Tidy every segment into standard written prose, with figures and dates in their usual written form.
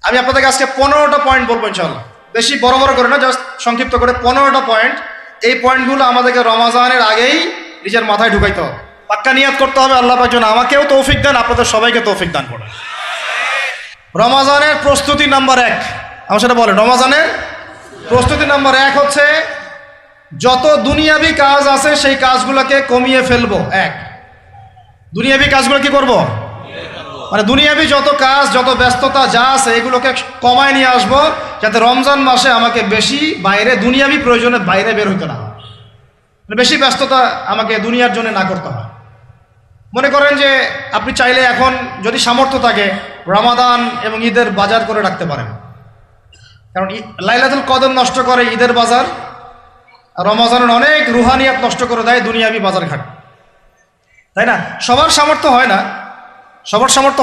আমি আপনাদেরকে আজকে 15টা পয়েন্ট বলবো ইনশাআল্লাহ, বেশি বড় বড় করে না, জাস্ট সংক্ষিপ্ত করে 15টা পয়েন্ট। এই পয়েন্টগুলো আমাদেরকে রমাজানের আগেই নিজের মাথায় ঢুকাইতে হবে, পাক্কা নিয়াত করতে হবে। আল্লাহ পাক যেন আমাকেও তৌফিক দেন, আপনাদের সবাইকে তৌফিক দান করেন। রমাজানের প্রস্তুতি নাম্বার 1, আমার সেটা বলেন। রমাজানের প্রস্তুতি নাম্বার 1 হচ্ছে যত দুনিয়াবি কাজ আছে সেই কাজগুলোকে কমিয়ে ফেলবো। দুনিয়াবি কাজগুলো কি করব? মানে দুনিয়াবি যত কাজ, যত ব্যস্ততা যা আছে এগুলোকে কমায় নিয়ে আসবো, যাতে রমজান মাসে আমাকে বেশি বাইরে দুনিয়াবি প্রয়োজনে বাইরে বের হইতে না হয়, মানে বেশি ব্যস্ততা আমাকে দুনিয়ার জন্য না করতে হয়। মনে করেন যে আপনি চাইলে এখন যদি সামর্থ্য থাকে রমাদান এবং ঈদের বাজার করে রাখতে পারেন, কারণ লাইলাতুল কদর নষ্ট করে ঈদের বাজার, আর রমজানের অনেক রুহানিয়াত নষ্ট করে দেয় দুনিয়াবি বাজার ঘাট, তাই না? সবার সামর্থ্য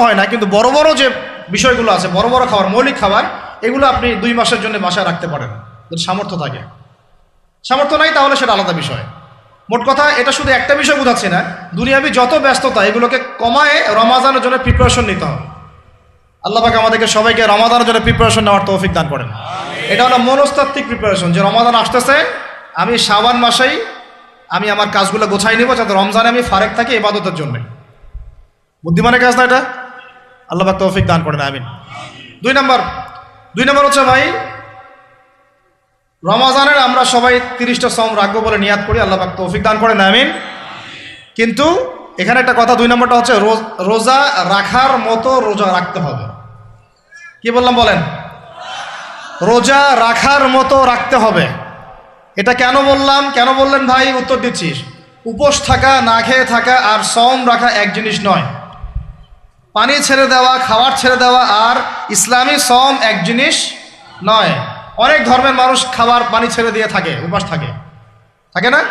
হয় না, কিন্তু বড় বড় যে বিষয়গুলো আছে, বড় বড় খাবার, মৌলিক খাবার, এগুলো আপনি 2 মাসের জন্য বাসায় রাখতে পারেন যদি সামর্থ্য থাকে। সামর্থ্য নাই তাহলে সেটা আলাদা বিষয়। মোট কথা এটা শুধু একটা বিষয় বোঝাচ্ছি না, দুনিয়াবি যত ব্যস্ততা এগুলোকে কমায় রমাদানের জন্য প্রিপারেশন নিতে হবে। আল্লাহ পাক আমাদেরকে সবাইকে রমাদানের জন্য প্রিপারেশন নেওয়ার তৌফিক দান করেন। এটা হলো মনস্তাত্ত্বিক প্রিপারেশন, যে রমাদান আসতেছে, আমি শাবান মাসেই আমি আমার কাজগুলো গোছাই নিব, যাতে রমজানে আমি ফারেক থাকি ইবাদতের জন্য। বুদ্ধিমানের কাজ না এটা? আল্লাহ পাক তৌফিক দান করেন, আমিন। 2 নম্বর হচ্ছে ভাই, রমাজানের আমরা সবাই 30টা সওম রাখবো বলে নিয়াত করি, আল্লাহ পাক তৌফিক দান করেন, আমিন। কিন্তু এখানে একটা কথা, 2 নম্বরটা হচ্ছে রোজা রাখার মতো রোজা রাখতে হবে। কি বললাম বলেন? রোজা রাখার মতো রাখতে হবে। এটা কেন বললেন ভাই? উত্তর দিচ্ছিস। উপোস থাকা, না খেয়ে থাকা আর সওম রাখা এক জিনিস নয়। পানি ছেড়ে দেওয়া, খাবার ছেড়ে দেওয়া আর ইসলামী সওম এক জিনিস নয়। অনেক ধর্মের মানুষ খাবার পানি ছেড়ে দিয়ে থাকে, উপাস থাকে না?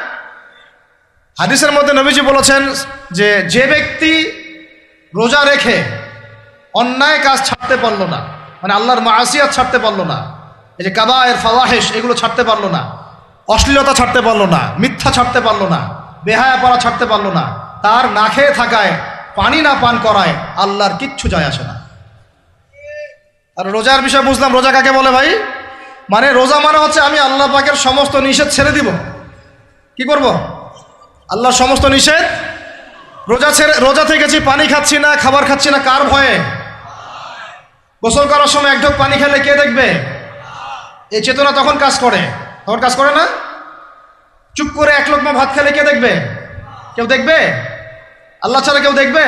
হাদিসের মধ্যে নবীজি বলেছেন যে ব্যক্তি রোজা রেখে অন্যায় কাজ ছাড়তে পারলো না, মানে আল্লাহর মাসিয়াত ছাড়তে পারলো না, এই যে কাবায়ের ফাওয়াহিশ এগুলো ছাড়তে পারলো না, অশ্লীলতা ছাড়তে পারলো না, মিথ্যা ছাড়তে পারলো না, বেহায়াপনা ছাড়তে পারলো না, তার না খেয়ে থাকায়, পানি না পান করায় আল্লাহর কিচ্ছু যায় আসে না। আর রোজার বিষয় বুঝলাম। রোজা কাকে বলে ভাই? মানে রোজা মানে হচ্ছে আমি আল্লাহ পাকের সমস্ত নিষেধ ছেড়ে দিব। কি করব? আল্লাহর সমস্ত নিষেধ। রোজা থেকেছি, পানি খাচ্ছি না, খাবার খাচ্ছি না, কার ভয়ে? গোসল করার সময় 1 ঢোক পানি খেলে কে দেখবে? এই চেতনা তখন কাজ করে না? চুপ করে 1 লোকমা ভাত খেলে কে দেখবে? কেউ দেখবে? আল্লাহ ছাড়া কেউ দেখবে?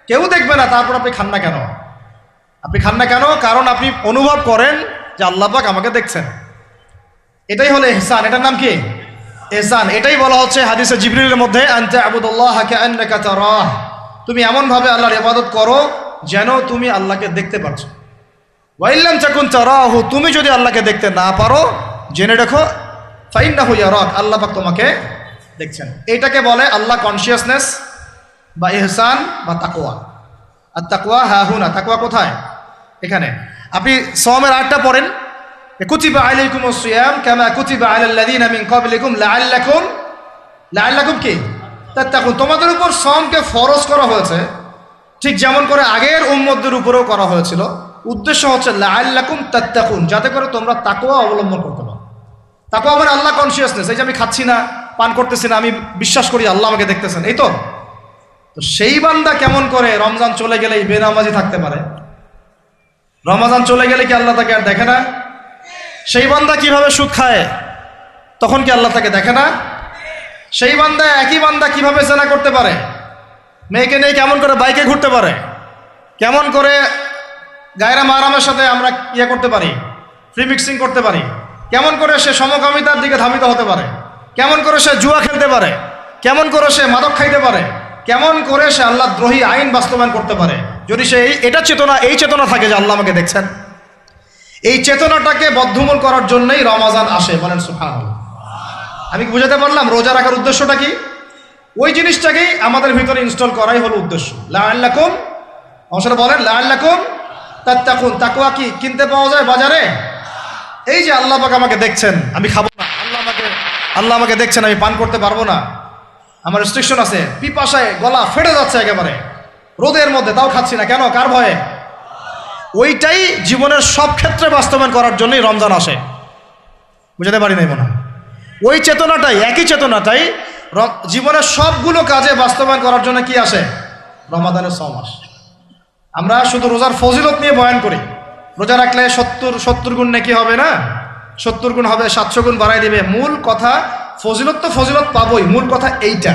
কেউ দেখবে না। তারপর আপনি খান না কেন? কারণ আপনি অনুভব করেন যে আল্লাহ পাক আমাকে দেখছেন। এটাই হলো ইহসান। এটার নাম কি? ইহসান। এটাই বলা হচ্ছে হাদিসে জিবরিলের মধ্যে, আনতা আবুদুল্লাহ কাআন্নাকা তারাহ, তুমি এমন ভাবে আল্লাহর ইবাদত করো যেন তুমি আল্লাহকে দেখতে পাচ্ছ। ওয়া ইল্লাম তাকুন তারাহু, তুমি যদি আল্লাহকে দেখতে না পারো জেনে রাখো ফাইন্নাহু ইয়ারাক, আল্লাহ পাক তোমাকে দেখছেন। এইটাকে বলে আল্লাহ কনসিয়াসনেস বা ইহসান বা তাকওয়া। আর তাকওয়া হাহুনা, তাকওয়া কোথায়? এখানে। আপনি সওমের 8টা পড়েন, কুতিবা আলাইকুমুস সিয়াম কামা কুতিবা আলাল লাযিনা মিন ক্বাবলিকুম লাআল্লাকুম কি তাত্তাকুন, তোমাদের উপর সওমকে ফরজ করা হয়েছে ঠিক যেমন করে আগের উম্মতদের উপরেও করা হয়েছিল। উদ্দেশ্য হচ্ছে লাআল্লাকুম তাত্তাকুন, যাতে করে তোমরা তাকওয়া অবলম্বন করতে পারো। তাকওয়া মানে আল্লাহ কনসিয়াসনেস, এই যে আমি খাচ্ছি না, পান করতেছি না, আমি বিশ্বাস করি আল্লাহ আমাকে দেখতেছেন, এই তো। সেই বান্দা কেমন করে রমজান চলে গেলেই বেনামাজি থাকতে পারে? রমজান চলে গেলে কি আল্লাহ তাকে আর দেখে না? সেই বান্দা কিভাবে সুদ খায়, তখন কি আল্লাহ তাকে দেখে না? সেই বান্দা, একই বান্দা কিভাবে জেনা করতে পারে? মেয়েকে নিয়ে কেমন করে বাইকে ঘুরতে পারে? কেমন করে গায়রা মাহরামের সাথে আমরা করতে পারি, ফ্রি মিক্সিং করতে পারি? কেমন করে সে সমকামিতার দিকে ধাবিত হতে পারে? কেমন করে সে জুয়া খেলতে পারে? কেমন করে সে মাদক খাইতে পারে? কেমন করে সে আল্লাহ দ্রোহী আইন বাস্তবায়ন করতে পারে? যদি সে এই চেতনা থাকে যে আল্লাহ আমাকে দেখছেন, এই চেতনাটাকে বদ্ধমূল করার জন্যই রমাজান আসে। বলেন সুবহানাল্লাহ। আমি বুঝাতে পারলাম রোজা রাখার উদ্দেশ্যটা কি? ওই জিনিসটাকেই আমাদের ভিতরে ইনস্টল করাই হলো উদ্দেশ্য। লাআল্লাকুম, আমার বলেন লাআল্লাকুম তাত্তাকুন। তাকওয়া কি কিনতে পাওয়া যায় বাজারে? এই যে আল্লাহ পাক আমাকে দেখছেন, আমি খাবো না, আল্লাহ আমাকে দেখছেন, আমি পান করতে পারবো না, আমার রেস্ট্রিকশন আছে, পিপাসায় গলা ফেটে যাচ্ছে একেবারে রোদের মধ্যে, তাও খাচ্ছি না, কেন? কার ভয়ে? ওইটাই জীবনের সব ক্ষেত্রে বাস্তবায়ন করার জন্যই রমজান আসে। বুঝাতে পারি নাই মনে হয়? ওই চেতনাটাই, একই চেতনাটাই জীবনের সবগুলো কাজে বাস্তবায়ন করার জন্য কি আসে? রমাদানের 6 মাস। আমরা শুধু রোজার ফজিলত নিয়ে বয়ান করি, রোজা রাখলে 70 গুণ নাকি হবে না, 70 গুণ হবে, 700 গুণ বাড়াই দিবে। মূল কথা ফজিলত তো ফজিলত পাবোই, মূল কথা এইটা,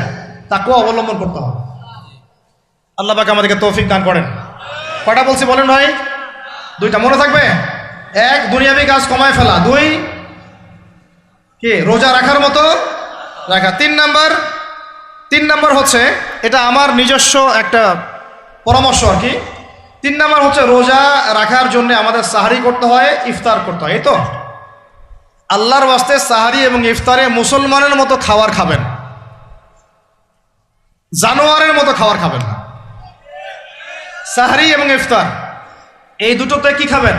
তাকেও অবলম্বন করতে হবে। আল্লাহ পাক আমাদেরকে তৌফিক দান করেন। কয়টা বলছি বলেন ভাই? 2টা মনে থাকবে। 1, দুনিয়াবি কাজ কমায় ফেলা। 2, কি রোজা রাখার মতো রাখা। 3 নাম্বার হচ্ছে, এটা আমার নিজস্ব একটা পরামর্শ আর কি। 3 নাম্বার হচ্ছে, রোজা রাখার জন্য আমাদের সাহারি করতে হয়, ইফতার করতে হয়। এই তো আল্লাহর ওয়াস্তে সাহারি এবং ইফতারে মুসলমানের মতো খাবার খাবেন, জানোয়ারের মতো খাবার খাবেন না। সাহারি এবং ইফতার এই দুটোতে কি খাবেন?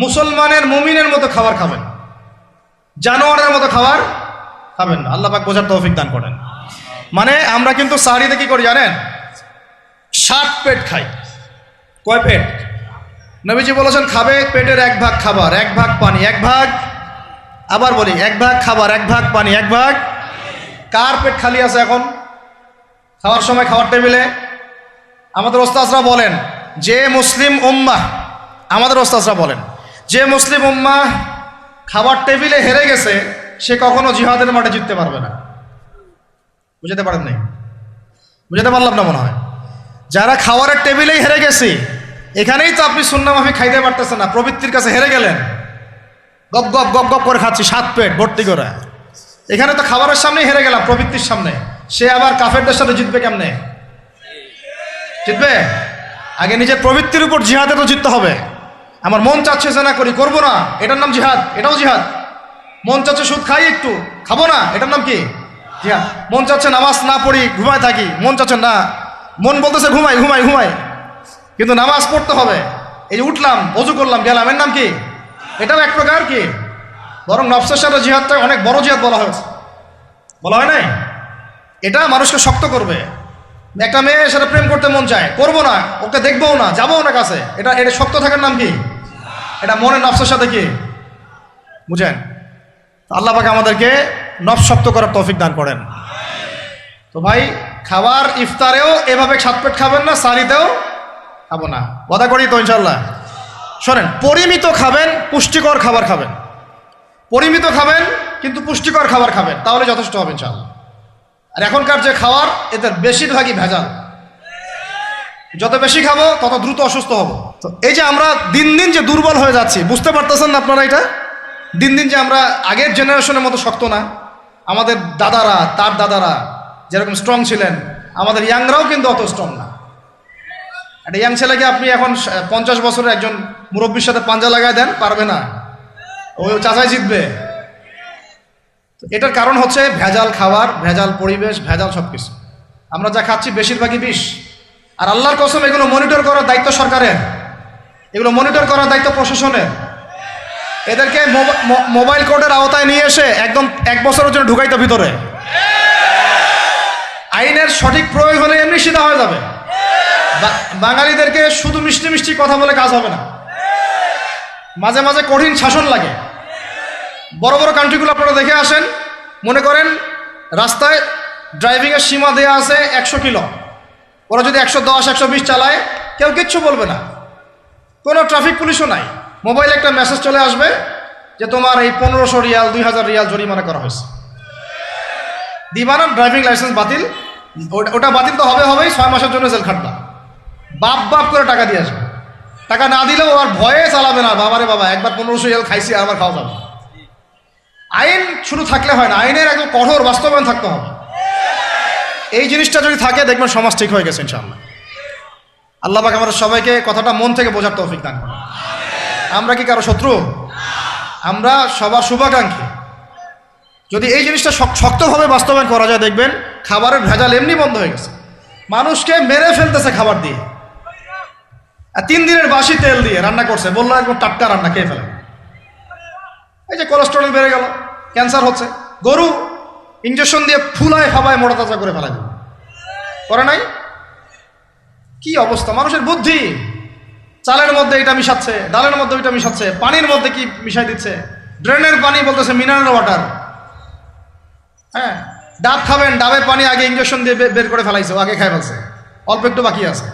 মুসলমানের, মুমিনের মতো খাবার খাবেন, জানোয়ারের মতো খাবার খাবেন না। আল্লাহ পাক বোঝার তৌফিক দান করেন। মানে আমরা কিন্তু সাহারিতে কি করি জানেন? 7 পেট খাই। কয় পেট? নবীজি বলেছেন খাবে পেটের 1 ভাগ খাবার, 1 ভাগ পানি, 1 ভাগ, আবার বলি 1 ভাগ খাবার, 1 ভাগ পানি, 1 ভাগ। কার পেট খালি আছে এখন খাওয়ার সময়? খাওয়ার টেবিলে আমাদের ওস্তাদরা বলেন যে মুসলিম উম্মাহ, আমাদের ওস্তাদরা বলেন যে মুসলিম উম্মাহ খাবার টেবিলে হেরে গেছে, সে কখনো জিহাদের মাঠে জিততে পারবে না। বুঝাতে পারেন নাই? বুঝাতে পারলাম না মনে হয়? যারা খাওয়ারের টেবিলেই হেরে গেছি, এখানেই তো আপনি সুন্নাহ মাফিক খাইতে পারতেছেন না, প্রবৃত্তির কাছে হেরে গেলেন, গপ গপ গপ গপ করে খাচ্ছি 7 পেট ভর্তি করে। এখানে তো খাবারের সামনেই হেরে গেলাম, প্রবৃত্তির সামনে। সে আবার কাফেরদের সাথে জিতবে কেমনে? জিতবে আগে নিজের প্রবৃত্তির উপর জিহাদে তো জিততে হবে। আমার মন চাচ্ছে যে না করি, করবো না, এটার নাম জিহাদ, এটাও জিহাদ। মন চাচ্ছে সুদ খাই, একটু খাবো না, এটার নাম কি? জিহাদ। মন চাচ্ছে নামাজ না পড়ি, ঘুমায় থাকি, মন চাচ্ছে না, মন বলতেছে ঘুমাই ঘুমাই ঘুমাই, কিন্তু নামাজ পড়তে হবে। এই যে উঠলাম, অজু করলাম, গেলাম, এর নাম কি? এটাও এক প্রকার কি, বরং নফসের সাথে জিহাদটা অনেক বড় জিহাদ বলা হয়েছে, বলা হয় নাই? এটা মানুষকে শক্ত করবে। একটা মেয়ে সেটা প্রেম করতে মন চায়, করবো না, ওকে দেখবও না, যাবও না কাছে, এটা এটা শক্ত থাকার নাম কি? এটা মনের নফসের সাথে কি, বুঝেন? আল্লাহ পাক আমাদেরকে নফস শক্ত করার তৌফিক দান করেন। তো ভাই, খাবার ইফতারেও এভাবে 7 পেট খাবেন না, সারিতেও খাবো না, ওয়াদা করি তো ইনশাল্লাহ। শোনেন, পরিমিত খাবেন, পুষ্টিকর খাবার খাবেন, পরিমিত খাবেন কিন্তু পুষ্টিকর খাবার খাবেন, তাহলে যথেষ্ট হবে ইনশাল্লাহ। আর এখনকার যে খাবার, এদের বেশিরভাগই ভেজাল। যত বেশি খাবো তত দ্রুত অসুস্থ হব। তো এই যে আমরা দিন দিন যে দুর্বল হয়ে যাচ্ছি, বুঝতে পারতেছেন না আপনারা? এটা দিন দিন যে আমরা আগের জেনারেশনের মতো শক্ত না। আমাদের দাদারা, তার দাদারা যেরকম স্ট্রং ছিলেন, আমাদের ইয়াংরাও কিন্তু অত স্ট্রং না। একটা ইয়াং ছেলেকে আপনি এখন 50 বছরের একজন মুরব্বীর সাথে পাঞ্জা লাগায় দেন, পারবে না, ওই চাচাই জিতবে। এটার কারণ হচ্ছে ভেজাল খাবার, ভেজাল পরিবেশ, ভেজাল সব কিছু। আমরা যা খাচ্ছি বেশিরভাগই বিষ। আর আল্লাহর কসম, এগুলো মনিটর করার দায়িত্ব সরকারের, এগুলো মনিটর করার দায়িত্ব প্রশাসনের। এদেরকে মোবাইল কোর্টের আওতায় নিয়ে এসে একদম 1 বছরের জন্য ঢুকাইতে ভিতরে। আইনের সঠিক প্রয়োগ হলে এমনি সিধা হয়ে যাবে। বাঙালিদেরকে শুধু মিষ্টি মিষ্টি কথা বলে কাজ হবে না, মাঝে মাঝে কঠিন শাসন লাগে। বড় বড় কান্ট্রিগুলো আপনারা দেখে আসেন, মনে করেন রাস্তায় ড্রাইভিংয়ের সীমা দেওয়া আছে 100 কিলো, ওরা যদি 110 120 চালায়, কেউ কিচ্ছু বলবে না, কোনো ট্রাফিক পুলিশও নাই। মোবাইলে একটা মেসেজ চলে আসবে যে তোমার এই 1500 রিয়াল 2000 রিয়াল জরিমানা করা হয়েছে। দিবানা ড্রাইভিং লাইসেন্স বাতিল, ওটা বাতিল তো হবেই, 6 মাসের জন্য জেল খাটবা। বাপ বাপ করে টাকা দিয়ে আসবে, টাকা না দিলেও আর ভয়ে চালাবে না, বাবারে বাবা একবার 1500 রিয়াল খাইছি, আর আবার খাওয়া যাবে। আইন শুধু থাকলে হয় না, আইনের একদম কঠোর বাস্তবায়ন থাকতে হবে। এই জিনিসটা যদি থাকে, দেখবেন সমাজ ঠিক হয়ে গেছে ইনশাআল্লাহ। আল্লাহ পাক আমাদের সবাইকে কথাটা মন থেকে বোঝার তৌফিক দান করেন। আমরা কি কারো শত্রু? আমরা সবার শুভাকাঙ্ক্ষী। যদি এই জিনিসটা শক্তভাবে বাস্তবায়ন করা যায়, দেখবেন খাবারের ভেজাল এমনি বন্ধ হয়ে গেছে। মানুষকে মেরে ফেলতেছে খাবার দিয়ে, 3 দিনের বাসি তেল দিয়ে রান্না করছে, বললো একদম টাটকা রান্না, খেয়ে ফেলে। এই যে কোলেস্টেরল বেড়ে গেল, ক্যান্সার হচ্ছে। গরু ইঞ্জেকশন দিয়ে ফুলায় ফাবায় মোটা তাজা করে ফেলা যায়, করে নাই? কি অবস্থা মানুষের বুদ্ধি! চালের মধ্যে এটা মিশাচ্ছে, ডালের মধ্যে ওইটা মিশাচ্ছে, পানির মধ্যে কি মিশাই দিচ্ছে, ড্রেনের পানি বলতেছে মিনারেল ওয়াটার। হ্যাঁ, ডাব খাবেন, ডাবের পানি আগে ইঞ্জেকশন দিয়ে বের করে ফেলাইছে, ও আগে খাই ফেলছে, অল্প একটু বাকি আছে,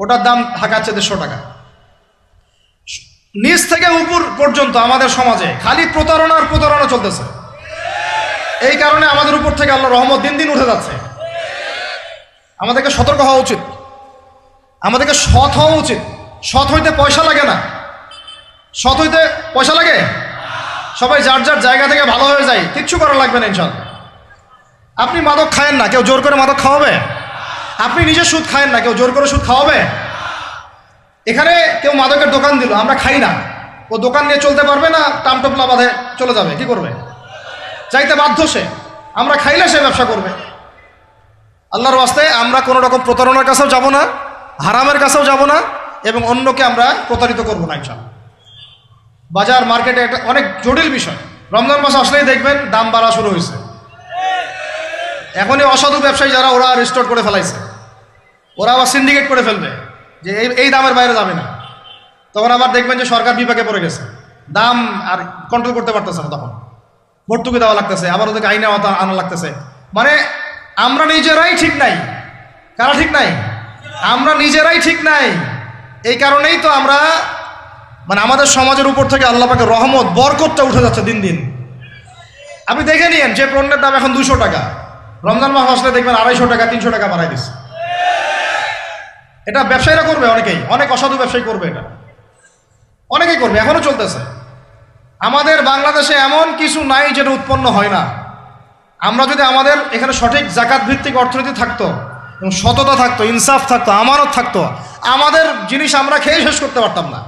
ওটার দাম হাঁকাচ্ছে 150 টাকা। নিচ থেকে উপর পর্যন্ত আমাদের সমাজে খালি প্রতারণার প্রতারণা চলতেছে। এই কারণে আমাদের উপর থেকে আল্লাহ রহমত দিন দিন উঠে যাচ্ছে। আমাদেরকে সতর্ক হওয়া উচিত, আমাদেরকে সৎ হওয়া উচিত। সৎ হইতে পয়সা লাগে না, সৎ হইতে পয়সা লাগে। সবাই যার যার জায়গা থেকে ভালো হয়ে যায়, কিচ্ছু করা লাগবে না ইনশাল্লাহ। আপনি মাদক খায়েন না, কেউ জোর করে মাদক খাওয়াবে? আপনি নিজে সুদ খায়েন না, কেউ জোর করে সুদ খাওয়াবে? এখানে কেউ মাদকের দোকান দিল, আমরা খাই না, ও দোকান নিয়ে চলতে পারবে না? টামটোপলা বাঁধে চলে যাবে, কি করবে? চাইতে বাধ্য সে। আমরা খাইলে সে ব্যবসা করবে। আল্লাহর ওয়াস্তে আমরা কোনো রকম প্রতারণার কাছেও যাব না, হারামের কাছেও যাব না, এবং অন্যকে আমরা প্রতারিত করবো না ইনশাআল্লাহ। বাজার মার্কেটে একটা অনেক জটিল বিষয়। রমজান মাস আসলেই দেখবেন দাম বাড়া শুরু হয়েছে। এখনই অসাধু ব্যবসায়ী যারা, ওরা রিস্টোর করে ফেলাইছে, ওরা আবার সিন্ডিকেট করে ফেলবে যে এই দামের বাইরে যাবে না। তখন আবার দেখবেন যে সরকার বিপাকে পড়ে গেছে, দাম আর কন্ট্রোল করতে পারতেছে না, তখন ভর্তুকি দেওয়া লাগতেছে, আবার ওদেরকে আইনে আনা লাগতেছে। মানে আমরা নিজেরাই ঠিক নাই। কারা ঠিক নাই? আমরা নিজেরাই ঠিক নাই। এই কারণেই তো আমরা, মানে আমাদের সমাজের উপর থেকে আল্লাহ পাকের রহমত, বরকতটা উঠে যাচ্ছে দিন দিন। আপনি দেখে নিয়েন, যে পণ্যের দাম এখন 200 টাকা, রমজান মাস আসলে দেখবেন 250 টাকা 300 টাকা বাড়াই দিচ্ছে। এটা ব্যবসায়ীরা করবে, অনেকেই, অনেক অসাধু ব্যবসায়ী করবে, এটা অনেকেই করবে, এখনো চলতেছে। আমাদের বাংলাদেশে এমন কিছু নাই যেটা উৎপন্ন হয় না। আমরা যদি আমাদের এখানে সঠিক জাকাত ভিত্তিক অর্থনীতি থাকতো, এবং সততা থাকতো, ইনসাফ থাকতো, আমানত থাকতো, আমাদের জিনিস আমরা খেয়ে শেষ করতে পারতাম না,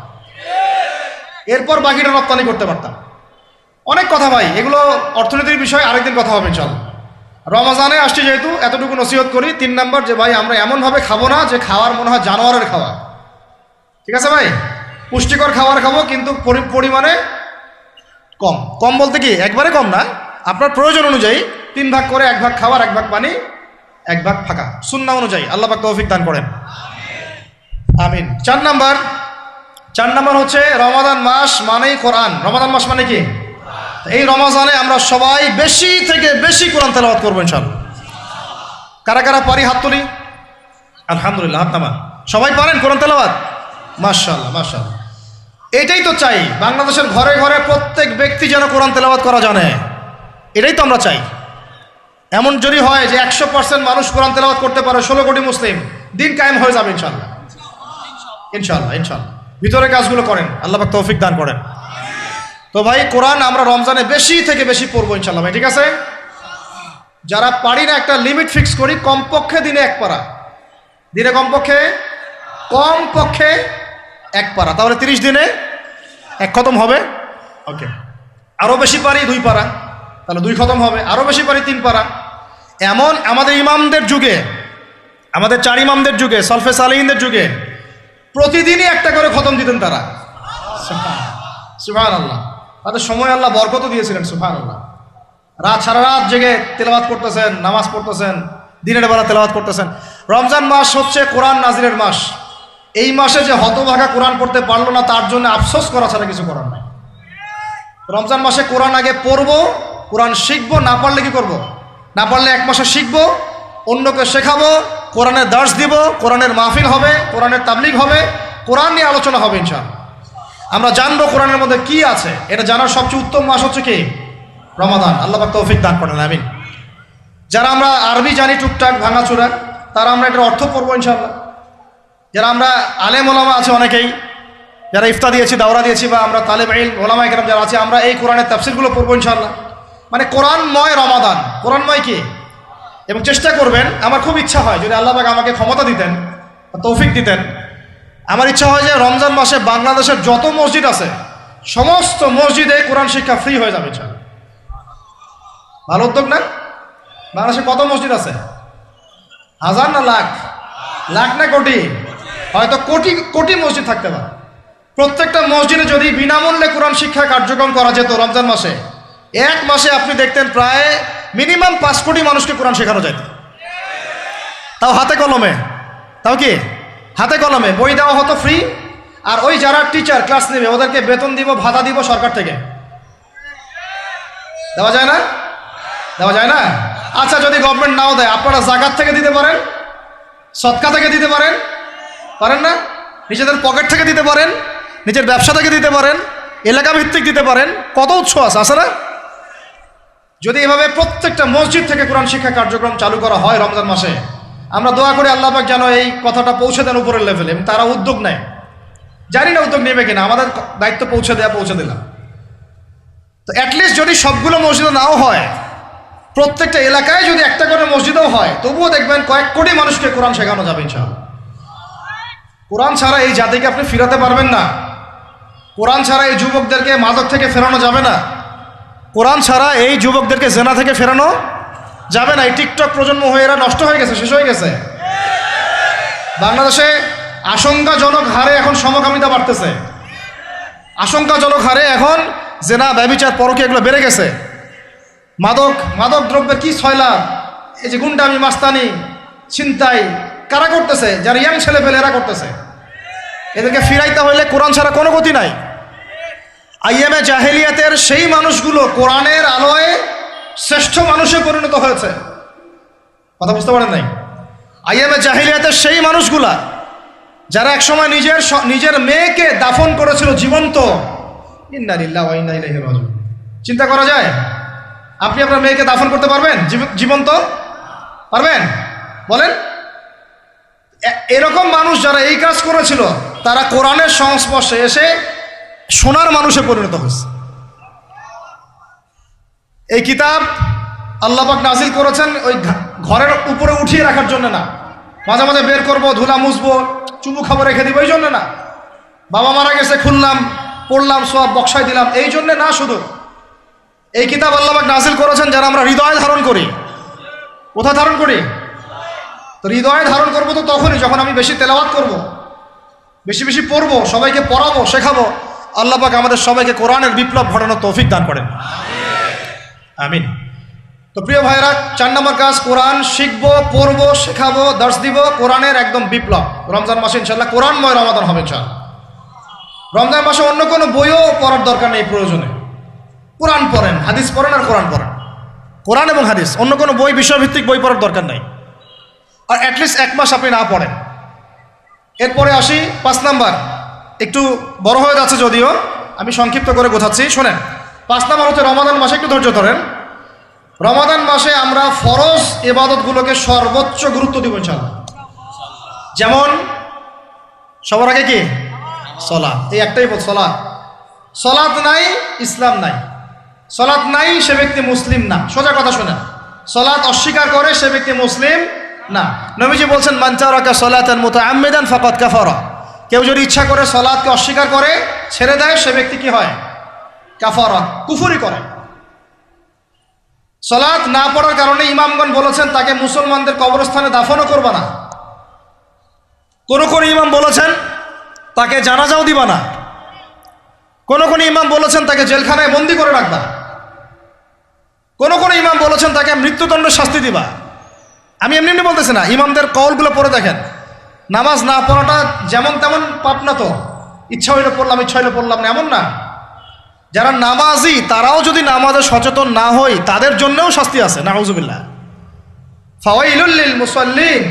এরপর বাকিটা রপ্তানি করতে পারতাম। অনেক কথা ভাই, এগুলো অর্থনীতির বিষয়, আরেকদিন কথা হবে ইনশাআল্লাহ। রমজানে আসছি যেহেতু, এতটুকু নসিহত করি। 3 নাম্বার, যে ভাই আমরা এমনভাবে খাবো না যে খাওয়ার মনে হয় জানোয়ারের খাওয়া। ঠিক আছে ভাই, পুষ্টিকর খাবার খাবো, কিন্তু পরিমাণে কম। কম বলতে কি একবারে কম না, আপনার প্রয়োজন অনুযায়ী 3 ভাগ করে, 1 ভাগ খাবার, 1 ভাগ পানি, 1 ভাগ ফাঁকা, সুন্নাহ অনুযায়ী। আল্লাহ পাক তৌফিক দান করেন, আমিন। 4 নাম্বার হচ্ছে রমাদান মাস মানেই কোরআন। রমাদান মাস মানে কি? এই রমজানে আমরা সবাই বেশি থেকে বেশি কোরআন তেলাওয়াত করবো ইনশাআল্লাহ। কারা কারা পারি হাত তুলি? আলহামদুলিল্লাহ, হাত নামান। সবাই পারেন কোরআন তেলাওয়াত? মাশাআল্লাহ, মাশাআল্লাহ। এটাই তো চাই, বাংলাদেশের ঘরে ঘরে প্রত্যেক ব্যক্তি যেন কোরআন তেলাওয়াত করা জানে, এটাই তো আমরা চাই। এমন যদি হয় যে 100% মানুষ কোরআন তেলাওয়াত করতে পারে, 16 কোটি মুসলিম, দিন কায়েম হয়ে যাবে ইনশাআল্লাহ, ইনশাআল্লাহ, ইনশাআল্লাহ। ভিতরে কাজগুলো করেন, আল্লাহ পাক তৌফিক দান করেন। তো ভাই, কোরআন আমরা রমজানে বেশি থেকে বেশি পড়বো ইনশাআল্লাহ ভাই, ঠিক আছে? যারা পারি না, একটা লিমিট ফিক্স করি, কমপক্ষে দিনে 1 পারা, দিনে কমপক্ষে 1 পারা, তাহলে 30 দিনে 1 খতম হবে। ওকে, আরও বেশি পারি 2 পারা, তাহলে 2 খতম হবে। আরও বেশি পারি 3 পারা। এমন আমাদের ইমামদের যুগে, আমাদের 4 ইমামদের যুগে, সলফে সালেহিনদের যুগে প্রতিদিনই 1টা করে খতম দিতেন তারা। সুবহানাল্লাহ, তাদের সময় আল্লাহ বরকত দিয়েছিলেন। সুবহানাল্লাহ, সারা রাত জেগে তেলাওয়াত করতেছেন, নামাজ পড়তেছেন, দিনের বেলা তেলাওয়াত করতেছেন। রমজান মাস হচ্ছে কোরআন নাজিলের মাস। এই মাসে যে হতভাগা কোরআন পড়তে পারলো না, তার জন্য আফসোস করা ছাড়া কিছু করার নাই। রমজান মাসে কোরআন আগে পড়বো, কোরআন শিখবো, না পারলে কি করব? না পারলে 1 মাসে শিখবো, অন্যকে শেখাবো, কোরআনের দার্স দিব, কোরআনের মাহফিল হবে, কোরআনের তাবলিগ হবে, কোরআন নিয়ে আলোচনা হবে ইনশাআল্লাহ। আমরা জানবো কোরআনের মধ্যে কি আছে। এটা জানার সবচেয়ে উত্তম মাস হচ্ছে কি? রমাদান। আল্লাহ পাক তৌফিক দান করেন, আমিন। যারা আমরা আরবি জানি টুকটাক ভাঙাচোরা, তারা আমরা এটার অর্থ পড়বো ইনশাআল্লাহ। যারা আমরা আলেম ওলামা আছে অনেকেই, যারা ইফতা দিয়েছি, দাওরা দিয়েছি, বা আমরা তালেব ইলম ওলামা ইকরাম যারা আছে, আমরা এই কোরআনের তাফসীরগুলো পড়বো ইনশাআল্লাহ। মানে কোরআনময় রমাদান, কোরআনময় কি? এবং চেষ্টা করবেন, আমার খুব ইচ্ছা হয় যদি আল্লাহ পাক আমাকে ক্ষমতা দিতেন, তৌফিক দিতেন, আমার ইচ্ছা হয় যে রমজান মাসে বাংলাদেশের যত মসজিদ আছে সমস্ত মসজিদে কোরআন শিক্ষা ফ্রি হয়ে যাবে ইনশাআল্লাহ। ভালো উদ্যোগ না? বাংলাদেশে কত মসজিদ আছে? 1000 না লাখ? লাখ না কোটি? হয়তো কোটি কোটি মসজিদ থাকতে পারে। প্রত্যেকটা মসজিদে যদি বিনামূল্যে কোরআন শিক্ষা কার্যক্রম করা যেত রমজান মাসে, 1 মাসে আপনি দেখতেন প্রায় মিনিমাম 5 কোটি মানুষকে কোরআন শেখানো যেত। তাও হাতে কলমে, তাও কি হাতে কলমে, বই দেওয়া হতো ফ্রি, আর ওই যারা টিচার ক্লাস নেবে ওদেরকে বেতন দিব, ভাতা দিব সরকার থেকে। দেওয়া যায় না? দেওয়া যায় না? আচ্ছা, যদি গভর্নমেন্ট নাও দেয়, আপনারা জাকাত থেকে দিতে পারেন, সদকা থেকে দিতে পারেন, পারেন না? নিজেদের পকেট থেকে দিতে পারেন, নিজের ব্যবসা থেকে দিতে পারেন, এলাকা ভিত্তিক দিতে পারেন, কত উৎস আছে না? যদি এভাবে প্রত্যেকটা মসজিদ থেকে কোরআন শিক্ষা কার্যক্রম চালু করা হয় রমজান মাসে, আমরা দোয়া করি আল্লাহ পাক যেন এই কথাটা পৌঁছে দেন উপরের লেভেলে, এবং তারা উদ্যোগ নেয়। জানি না উদ্যোগ নেবে কিনা, আমাদের দায়িত্ব পৌঁছে দিলাম। তো অ্যাটলিস্ট যদি সবগুলো মসজিদে নাও হয়, প্রত্যেকটা এলাকায় যদি একটা করে মসজিদও হয়, তবুও দেখবেন কয়েক কোটি মানুষকে কোরআন শেখানো যাবে ইনশাআল্লাহ। কোরআন ছাড়া এই জাতিকে আপনি ফিরাতে পারবেন না। কোরআন ছাড়া এই যুবকদেরকে মাদক থেকে ফেরানো যাবে না। কোরআন ছাড়া এই যুবকদেরকে জেনা থেকে ফেরানো যাবে না। এই টিকটক প্রজন্ম হয়ে এরা নষ্ট হয়ে গেছে, শেষ হয়ে গেছে। বাংলাদেশে আশঙ্কাজনক হারে এখন সমকামিতা বাড়তেছে, আশঙ্কাজনক হারে এখন জেনা, ব্যভিচার, পরকীয়া এগুলো বেড়ে গেছে। মাদক দ্রব্যের কি ছয়লাভ, এই যে গুন্ডামি, মাস্তানি, ছিনতাই কারা করতেছে? যারা ইয়াং ছেলে পেলে এরা করতেছে। এদেরকে ফিরাইতে হইলে কোরআন ছাড়া কোনো গতি নাই। আইয়ামে জাহেলিয়াতের সেই মানুষগুলো কোরআনের আলোয় শ্রেষ্ঠ মানুষে পরিণত হয়েছে। কথা বুঝতে পারেন নাই? আইয়ামে জাহেলিয়াতের সেই মানুষগুলা যারা একসময় নিজের মেয়েকে দাফন করেছিল জীবন্ত। ইন্না লিল্লাহি ওয়া ইন্না ইলাইহি রাজিউন। চিন্তা করা যায়? আপনি আপনার মেয়েকে দাফন করতে পারবেন জীবন্ত? পারবেন? বলেন। এরকম মানুষ যারা এই কাজ করেছিল, তারা কোরআনের সংস্পর্শে এসে সোনার মানুষে পরিণত হয়েছে। এই কিতাব আল্লাহ পাক নাজিল করেছেন ওই ঘরের উপরে উঠিয়ে রাখার জন্য না, মাঝে মাঝে বের করব, ধুলা মুছবো, চুমু খাবো, রেখে দিব, এই জন্য না। বাবা মারা গেছে, খুললাম, পড়লাম, সব বক্সায় দিলাম, এই জন্যে না। শুধু এই কিতাব আল্লাহ পাক নাজিল করেছেন যারা আমরা হৃদয়ে ধারণ করি। কোথায় ধারণ করি? তো হৃদয়ে ধারণ করবো তো তখনই যখন আমি বেশি তেলাওয়াত করব, বেশি বেশি পড়বো, সবাইকে পড়াবো, শেখাবো। আল্লাহ পাক আমাদের সবাইকে কোরআনের বিপ্লব ঘটানোর তৌফিক দান করেন, আমিন। তো প্রিয় ভাইরা, 4 নম্বর কাজ, কোরআন শিখবো, পড়বো, শেখাবো, দার্স দিব। কোরআনের একদম বিপ্লব। রমজান মাসে ইনশাল্লাহ কোরআনময় রমাদান হবে ইনশাল্লাহ। রমজান মাসে অন্য কোনো বইও পড়ার দরকার নেই প্রয়োজনে। কোরআন পড়েন, হাদিস পড়েন আর কোরআন পড়েন। কোরআন এবং হাদিস, অন্য কোনো বই, বিষয়ভিত্তিক বই পড়ার দরকার নাই। আর অ্যাটলিস্ট 1 মাস আপনি না পড়েন। এরপরে আসি 5 নাম্বার। একটু বড় হয়ে যাচ্ছে যদিও, আমি সংক্ষিপ্ত করে গোছাচ্ছি, শোনেন। 5 নাম্বার হচ্ছে রমাদান মাসে, একটু ধৈর্য ধরেন। রমাদান মাসে আমরা ফরজ ইবাদতগুলোকে সর্বোচ্চ গুরুত্ব দিব ইনশাআল্লাহ। যেমন সবার আগে কি? সালাত। এই একটাই বল, সালাত। সালাত নাই, ইসলাম নাই। সালাত নাই, সে ব্যক্তি মুসলিম না। সোজা কথা শোনেন, সালাত অস্বীকার করে সে ব্যক্তি মুসলিম না। নবীজি বলছেন, মান তারাকা সালাতান মুতাআম্মিদান ফাকাদ কাফারা। কেউ যদি ইচ্ছা করে সালাতকে অস্বীকার করে, ছেড়ে দেয়, সে ব্যক্তি কি হয়? কাফারা, কুফরি করে। সালাত না পড়ার কারণে ইমামগণ বলেছেন তাকে মুসলমানদের কবরস্থানে দাফনও করবা না। কোন কোন ইমাম বলেছেন তাকে জানাজাও দিবা না। কোন কোন ইমাম বলেছেন তাকে জেলখানায় বন্দি করে রাখবা। কোন কোন ইমাম বলেছেন তাকে মৃত্যুদণ্ডের শাস্তি দিবা। আমি এমনি এমনি বলতেছি না, ইমামদের কওলগুলো পড়ে দেখেন। নামাজ না পড়াটা যেমন তেমন পাপ না তো, ইচ্ছা হইলে পড়লাম, ইচ্ছা হইলে পড়লাম না, এমন না। যারা নামাজি তারাও যদি নামাজে সচেতন না হয়, তাদের জন্যও শাস্তি আছে। নাউযুবিল্লাহ। ফাওয়াইলুল লিল মুসাল্লিন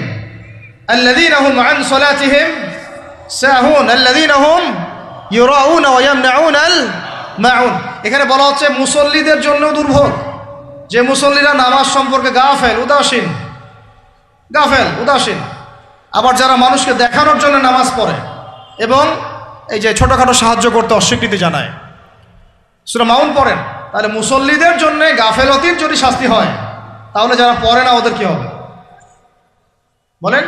আল্লাযীনা হুম আন সালাতিহিম সাহুন আল্লাযীনা হুম ইউরাউনা ওয়া ইয়ামনাউনাল মাউন। এখানে বলা হচ্ছে মুসল্লিদের জন্য দুর্ভোগ, যে মুসল্লিরা নামাজ সম্পর্কে গাফেল, উদাসীন। আবার যারা মানুষকে দেখানোর জন্য নামাজ পড়ে এবং এই যে ছোটখাটো সাহায্য করতে অস্বীকৃতি জানায়, সূরা মাউন পড়েন। তাহলে মুসল্লিদের জন্য গাফেলতির যদি শাস্তি হয়, তাহলে যারা পড়ে না ওদের কি হবে বলেন?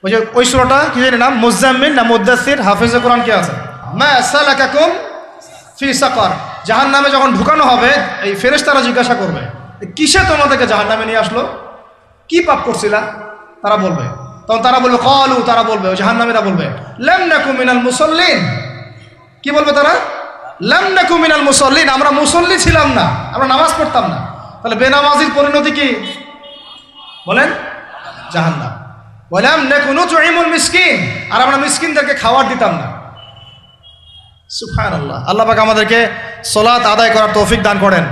ওই যে ওই সূরাটা কি জানি নাম, মুজাম্মিল না মুদ্দাসির, হাফেজে কোরআন কে আছে? মা সালাকাকুম ফি সাকার। জাহান্নামে যখন ঢুকানো হবে, এই ফেরেশতারা জিজ্ঞাসা করবে, কিসে তোমাদেরকে জাহান্নামে নিয়ে আসলো? কি পাপ করছিলা? তারা বলবে, তখন তারা বলবে ক্বালু, তারা বলবে, ওই জাহান্নামীরা বলবে, লাম নাকু মিনাল মুসাল্লিন। কি বলবে তারা? লাম নাকু মিনাল মুসাল্লিন, আমরা মুসল্লি ছিলাম না, আমরা নামাজ পড়তাম না। তাহলে বেনামাজির পরিণতি কি বলেন? জাহান্নাম। ওয়ালাম নাকু নুতঈমুল মিসকিন, আর আমরা মিসকিনদেরকে খাবার দিতাম না। সুবহানাল্লাহ। আল্লাহ পাক আমাদেরকে সালাত আদায় করার তৌফিক দান করেন।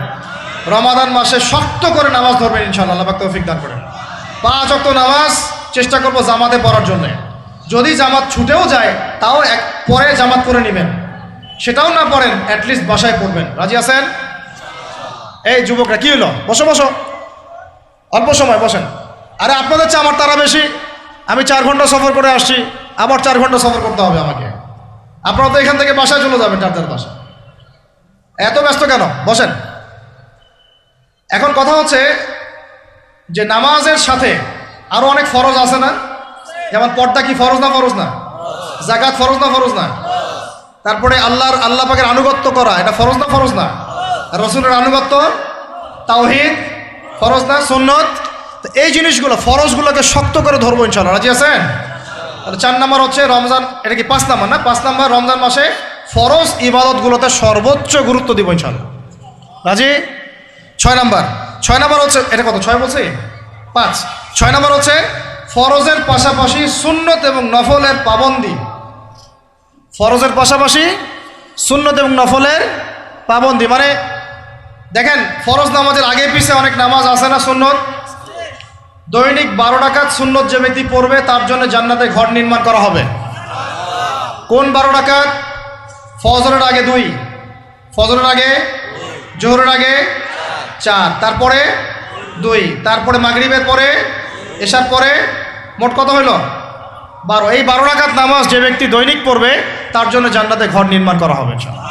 রমাদান মাসে শক্ত করে নামাজ ধরবেন ইনশাআল্লাহ, আল্লাহ পাক তৌফিক দান করেন। 5 ওয়াক্ত নামাজ চেষ্টা করব জামাতে পড়ার জন্য। যদি জামাত ছুটেও যায় তাও পরে জামাত করে নেবেন, সেটাও না পড়েন অ্যাটলিস্ট বাসায় পড়বেন। রাজি আছেন? এই যুবকরা কি হলো, বসো বসো, অল্প সময় বসেন। আরে আপনাদের চেয়ে আমার তারা বেশি, আমি 4 ঘন্টা সফর করে আসছি, আবার 4 ঘন্টা সফর করতে হবে আমাকে। আপনারা তো এখান থেকে বাসায় চলে যাবেন, টাটার বাসায়। এত ব্যস্ত কেন? বসেন। এখন কথা হচ্ছে যে নামাজের সাথে আরো অনেক ফরজ আছে না? যেমন পর্দা কি ফরজ না? ফরজ না? যাকাত ফরজ না? ফরজ না? তারপরে আল্লাহ পাকের আনুগত্য করা, এটা ফরজ না? ফরজ না? রসুলের আনুগত্য, তাওহীদ ফরজ না? সুন্নত। এই জিনিসগুলো, ফরজগুলোকে শক্ত করে ধরবো ইনশাআল্লাহ। রাজি আছেন? 4 নম্বর হচ্ছে রমজান, এটা কি 5 নম্বর না? 5 নম্বর রমজান মাসে ফরজ ইবাদতগুলোতে সর্বোচ্চ গুরুত্ব দিব ইনশাআল্লাহ। রাজি? 6 নম্বর হচ্ছে, এটা কত 6 বলছি? 5। 6 নম্বর হচ্ছে ফরজের পাশাপাশি সুন্নত এবং নফলের পাবন্দি। ফরজের পাশাপাশি সুন্নত এবং নফলের পাবন্দি মানে দেখেন, ফরজ নামাজের আগে পিছে অনেক নামাজ আছে না সুন্নত? দৈনিক 12 রাকাত সুন্নত যে ব্যক্তি পড়বে তার জন্য জান্নাতে ঘর নির্মাণ করা হবে। কোন 12 রাকাত? ফজরের আগে 2, ফজরের আগে, জোহরের আগে 4, তারপরে 2, তারপরে মাগরিবের পরে, এশার পরে, মোট কত হইল? 12। এই 12 রাকাত নামাজ যে ব্যক্তি দৈনিক পড়বে তার জন্য জান্নাতে ঘর নির্মাণ করা হবে ইনশাআল্লাহ।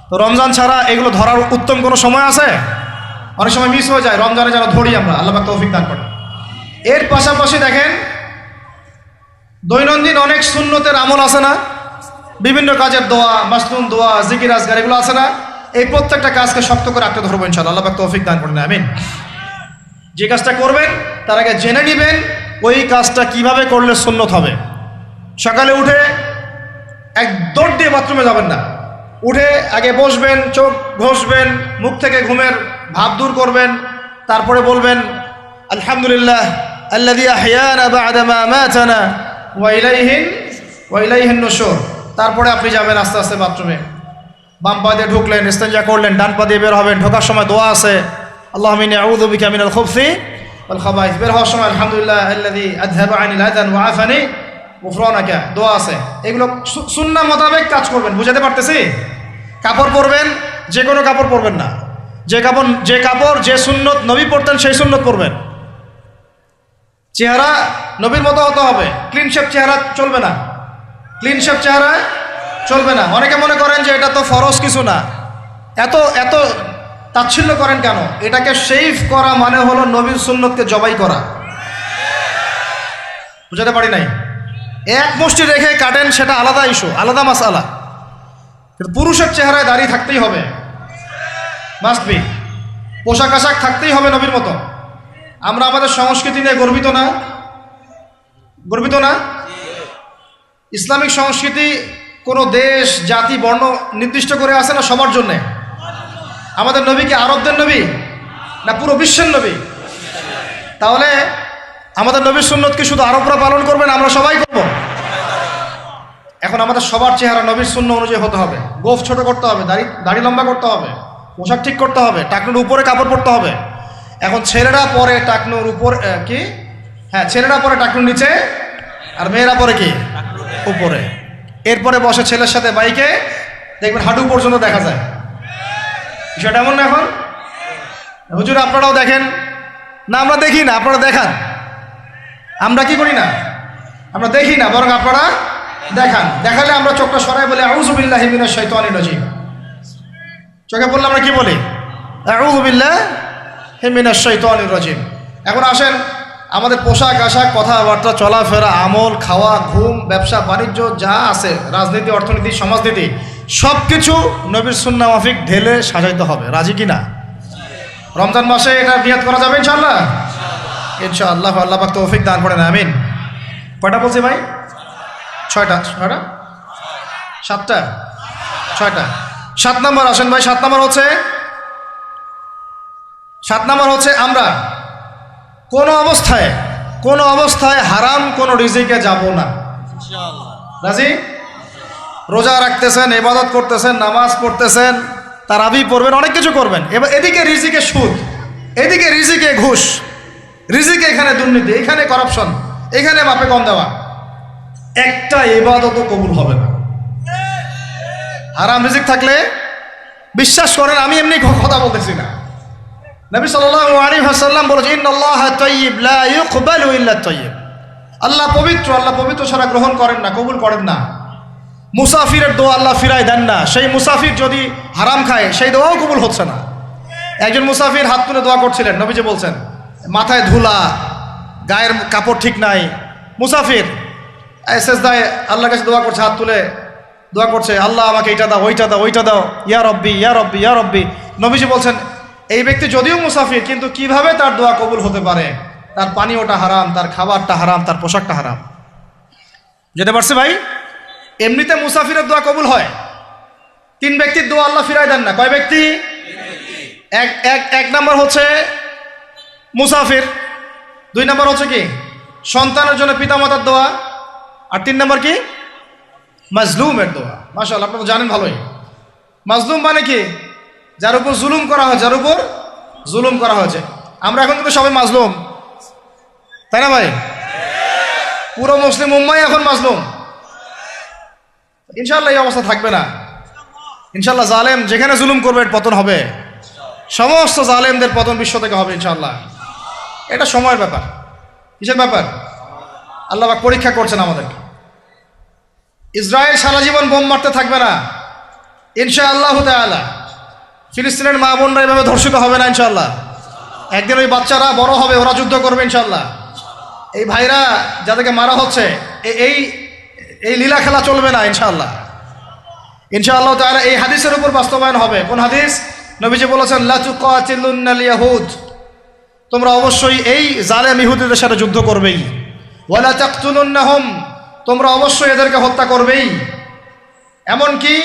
তো রমজান ছাড়া এগুলো ধরার উত্তম কোনো সময় আছে? অনেক সময় মিস হয়ে যায়, রমজানে যেন ধরি আমরা, আল্লাহ পাক তৌফিক দান করেন। এর পাশাপাশি দেখেন দৈনন্দিন অনেক সুন্নতের আমল আছে না? বিভিন্ন কাজের দোয়া, মাসনুন দোয়া, জিকির আজকার, এগুলো আছে না? এই প্রত্যেকটা কাজকে শক্ত করে আঁকড়ে ধরবো ইনশাআল্লাহ, আল্লাহ পাক তৌফিক দান করেন। আমিন। যে কাজটা করবেন তার আগে জেনে নেবেন ওই কাজটা কিভাবে করলে সুন্নত হবে। সকালে উঠে এক দৌড় দিয়ে বাথরুমে যাবেন না, উঠে আগে বসবেন, চোখ ঘষবেন, মুখ থেকে ঘুমের ভাব দূর করবেন, তারপরে বলবেন আলহামদুলিল্লাহ আল্লাযী আহইয়ানা বা'দা মা আমাতানা ওয়া ইলাইহিন নুশুর। তারপরে আপনি যাবেন আস্তে আস্তে বাথরুমে, বাম পা দিয়ে ঢুকলেন, ইস্তেঞ্জা করলেন, ডান পা দিয়ে বের হবেন। ঢোকার সময় দোয়া আছে, আল্লাহুম্মা ইন্নী আউযু বিকা মিনাল খুবসি ওয়াল খাবাইস। বের হওয়ার সময় আলহামদুলিল্লাহ আল্লাযী আযহাবা আনিল আযান ওয়া আফানি গুফরানাকা, দোয়া আছে। এগুলো সুন্নাহ মোতাবেক কাজ করবেন। বুঝাতে পারতেছি? কাপড় পরবেন, যে কোনো কাপড় পরবেন না। যে কাপড় যে সুন্নত নবী পরতেন সেই সুন্নত পরবেন। চেহারা নবীর মতো হতে হবে, ক্লিন শেপ চেহারা চলবে না, ক্লিন শেপ চেহারা চলবে না। অনেকে মনে করেন যে এটা তো ফরজ কিছু না, এত তাচ্ছিল্য করেন কেন? এটাকে শেভ করা মানে হলো নবীর সুন্নতকে জবাই করা। বুঝাতে পারি নাই? এক মুষ্টি রেখে কাটেন, সেটা আলাদা ইস্যু, আলাদা মাসআলা। কিন্তু পুরুষের চেহারায় দাড়ি থাকতেই হবে, মাস্ট বি। পোশাক আশাক থাকতেই হবে নবীর মতো। আমরা আমাদের সংস্কৃতি নিয়ে গর্বিত না? গর্বিত না? ইসলামিক সংস্কৃতি কোনো দেশ, জাতি, বর্ণ নির্দিষ্ট করে আছে না? সবার জন্যে। আমাদের নবী কি আরবদের নবী না পুরো বিশ্বের নবী? তাহলে আমাদের নবীর সুন্নত কি শুধু আরবরা পালন করবেন, আমরা সবাই করব? এখন আমাদের সবার চেহারা নবীর সুন্নাহ অনুযায়ী হতে হবে। গোফ ছোট করতে হবে, দাড়ি লম্বা করতে হবে, পোশাক ঠিক করতে হবে, টাকনুর উপরে কাপড় পরতে হবে। এখন ছেলেরা পরে টাকনুর উপর কি, হ্যাঁ ছেলেরা পরে টাকনুর নিচে, আর মেয়েরা পরে কি উপরে। এরপরে বসে ছেলের সাথে বাইকে, দেখবেন হাঁটু পর্যন্ত দেখা যায়। বিষয়টা এমন না? এখন হুজুর আপনারাও দেখেন না? আমরা দেখি না, আপনারা দেখান। আমরা কি করি না? আমরা দেখি না, বরং আপনারা দেখান। দেখালে আমরা চোখটা সরাই বলি আউযু বিল্লাহি মিনাশ শাইতানির রাজিম। চোখে বললে আমরা কি বলি? আউযু বিল্লাহি মিনাশ শাইতানির রাজিম। এখন আসেন, আমাদের পোশাক আশাক, কথাবার্তা, চলাফেরা, আমল, খাওয়া, ঘুম, ব্যবসা বাণিজ্য যা আছে, রাজনীতি, অর্থনীতি, সমাজনীতি, সব কিছু নবীর সুন্নাহ মাফিক ঢেলে সাজাইতে হবে। রাজি কি না? রমজান মাসে এটা নিয়াত করা যাবে ইনশাআল্লাহ? ইনশাআল্লাহ। আল্লাহ পাক তৌফিক দান করেন। আমিন। কয়টা বলছি ভাই? 6টা। 7টা? 6টা। 7 নম্বর আসেন ভাই। 7 নম্বর হচ্ছে আমরা কোনো অবস্থায় হারাম কোনো রিজিকে যাব না। রাজি? রোজা রাখতেছেন, ইবাদত করতেছেন, নামাজ পড়তেছেন, তারাবি পড়বেন, অনেক কিছু করবেন। এবার এদিকে রিজিকে সুদ, এদিকে রিজিকে ঘুষ, রিজিকে এখানে দুর্নীতি, এখানে করাপশন, এখানে মাপে কম দেওয়া, একটা ইবাদতও কবুল হবে না। হারাম রিজিক থাকলে বিশ্বাস করেন, আমি এমনি কথা বলতেছি না, নবী সাল্লাল্লাহু আলাইহি ওয়াসাল্লাম বলেছেন ইন্নাল্লাহা তাইয়্যিব লা ইউকবালু ইল্লা তাইয়্যিব। আল্লাহ পবিত্র, আল্লাহ পবিত্র ছাড়া গ্রহণ করেন না, কবুল করেন না। মুসাফিরের দোয়া আল্লাহ ফিরায় দেন না, সেই মুসাফির যদি হারাম খায় সেই দোয়াও কবুল হচ্ছে না। একজন মুসাফির হাত তুলে দোয়া করছিলেন, নবীজি বলছেন মাথায় ধুলা, গায়ের কাপড় ঠিক নাই, মুসাফির সেজদায় আল্লাহর কাছে দোয়া করছে, হাত তুলে দোয়া করছে, আল্লাহ আমাকে এইটা দাও, ওইটা দাও, ওইটা দাও, ইয়া রব্বি ইয়া রব্বি ইয়া রব্বি। নবীজি বলছেন এই ব্যক্তি যদিও মুসাফির, কিন্তু কিভাবে তার দোয়া কবুল হতে পারে? তার পানীয়টা হারাম, তার খাবারটা হারাম, তার পোশাকটা হারাম। যেতে পারছে ভাই? এমনিতে মুসাফিরের দোয়া কবুল হয়, তিন ব্যক্তির দোয়া আল্লাহ ফিরায় দেন না। কয় ব্যক্তি? এক নাম্বার হচ্ছে মুসাফির, দুই নাম্বার হচ্ছে কি সন্তানের জন্য পিতামাতার দোয়া, আর তিন নাম্বার কি মাজলুমের দোয়া। মাশাআল্লাহ, আপনারা জানেন ভালোই। মাজলুম মানে কি? যার উপর জুলুম করা হয়, যার উপর জুলুম করা হয়েছে। আমরা এখন কিন্তু সবাই মাজলুম, তাই না ভাই? পুরো মুসলিম উম্মাই এখন মাজলুম। ইনশাআল্লাহ এই অবস্থা থাকবে না। ইনশাআল্লাহ জালেম যেখানে জুলুম করবে এর পতন হবে, সমস্ত জালেমদের পতন বিশ্ব থেকে হবে ইনশাআল্লাহ। এটা সময়ের ব্যাপার। কিসের ব্যাপার? আল্লাহ পাক পরীক্ষা করছেন আমাদেরকে। ইসরায়েল সারা জীবন বোম মারতে থাকবে না ইনশাআল্লাহ তাআলা। ফিলিস্তিনের মা বোনরা এভাবে ধর্ষিত হবে না ইনশাআল্লাহ। একদিন ওই বাচ্চারা বড় হবে, ওরা যুদ্ধ করবে ইনশাআল্লাহ। এই ভাইরা যাদেরকে মারা হচ্ছে, এই এই লীলা খেলা চলবে না ইনশাআল্লাহ। ইনশাআল্লাহ তাআলা এই হাদিসের উপর বাস্তবায়ন হবে। কোন হাদিস? নবীজি বলেছেন লা তুকাতিলুন্নাল ইয়াহুদ, তোমরা অবশ্যই এই জালেম ইহুদিদের সাথে যুদ্ধ করবেই। ওয়ালা তাকতুলুন্নাহুম, তোমরা অবশ্যই এদেরকে হত্যা করবেই। এমনকি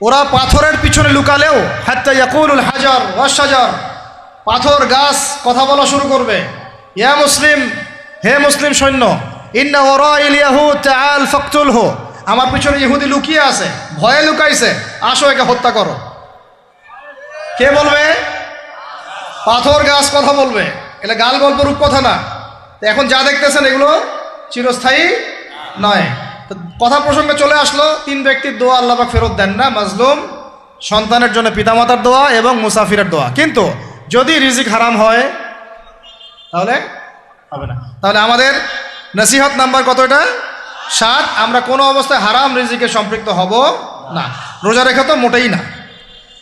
ওরা পাথরের পিছনে লুকালেও হাত্তা ইয়াকুলুল হাজার ওয়াশ শাজার, পাথর গাছ কথা বলা শুরু করবে। ইয়া মুসলিম, হে মুসলিম সৈন্য, ইন্না ওয়ারাইল ইয়াহুদ তাআল ফাকতুলহু, আমার পিছনে ইহুদি লুকিয়ে আছে, ভয়ে লুকাইছে, আসো একে হত্যা করো। কে বলবে? পাথর গাছ কথা বলবে। এটা গাল গল্প রূপ কথা না। তো এখন যা দেখতেছেন এগুলো চিরস্থায়ী নয়। তো কথা প্রসঙ্গে চলে আসলো, তিন ব্যক্তির দোয়া আল্লাহ পাক ফেরত দেন না, মাজলুম, সন্তানের জন্য পিতামাতার দোয়া এবং মুসাফিরের দোয়া। কিন্তু যদি রিজিক হারাম হয় তাহলে হবে না। তাহলে আমাদের নসিহত নাম্বার কত? এটা 7। আমরা কোনো অবস্থায় হারাম রিজিকে সম্পৃক্ত হব না। রোজা রেখা তো মোটেই না,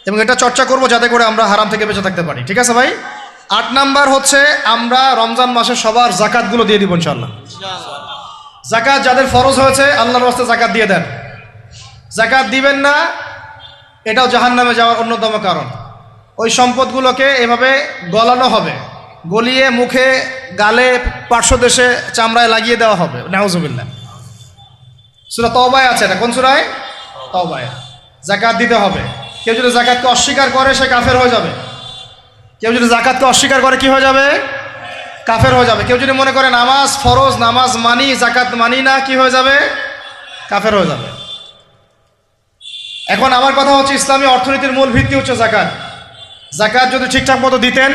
এবং এটা চর্চা করব যাতে করে আমরা হারাম থেকে বেঁচে থাকতে পারি। ঠিক আছে ভাই? 8 নাম্বার হচ্ছে আমরা রমজান মাসে সবার জাকাতগুলো দিয়ে দিব ইনশাআল্লাহ। জাকাত যাদের ফরজ হয়েছে আল্লাহর রাস্তায় জাকাত দিয়ে দেন। জাকাত দিবেন না, এটাও জাহান্নামে যাওয়ার অন্যতম কারণ। ওই সম্পদগুলোকে এভাবে গলানো হবে, গলিয়ে মুখে, গালে, পার্শ্বদেশে, চামড়ায় লাগিয়ে দেওয়া হবে। নাউজুবিল্লাহ। সূরা তাওবায় আছে এটা। কোন সূরায়? তাওবায়। জাকাত দিতে হবে। কেউ যদি জাকাতকে অস্বীকার করে সে কাফের হয়ে যাবে। কেউ যদি জাকাতকে অস্বীকার করে কি হয়ে যাবে? কাফের হয়ে যাবে। কেউ যদি মনে করে নামাজ ফরজ, নামাজ মানি, জাকাত মানি না, কি হয়ে যাবে? কাফের হয়ে যাবে। এখন আমার কথা হচ্ছে, ইসলামী অর্থনীতির মূল ভিত্তি হচ্ছে জাকাত। জাকাত যদি ঠিকঠাক মতো দিতেন,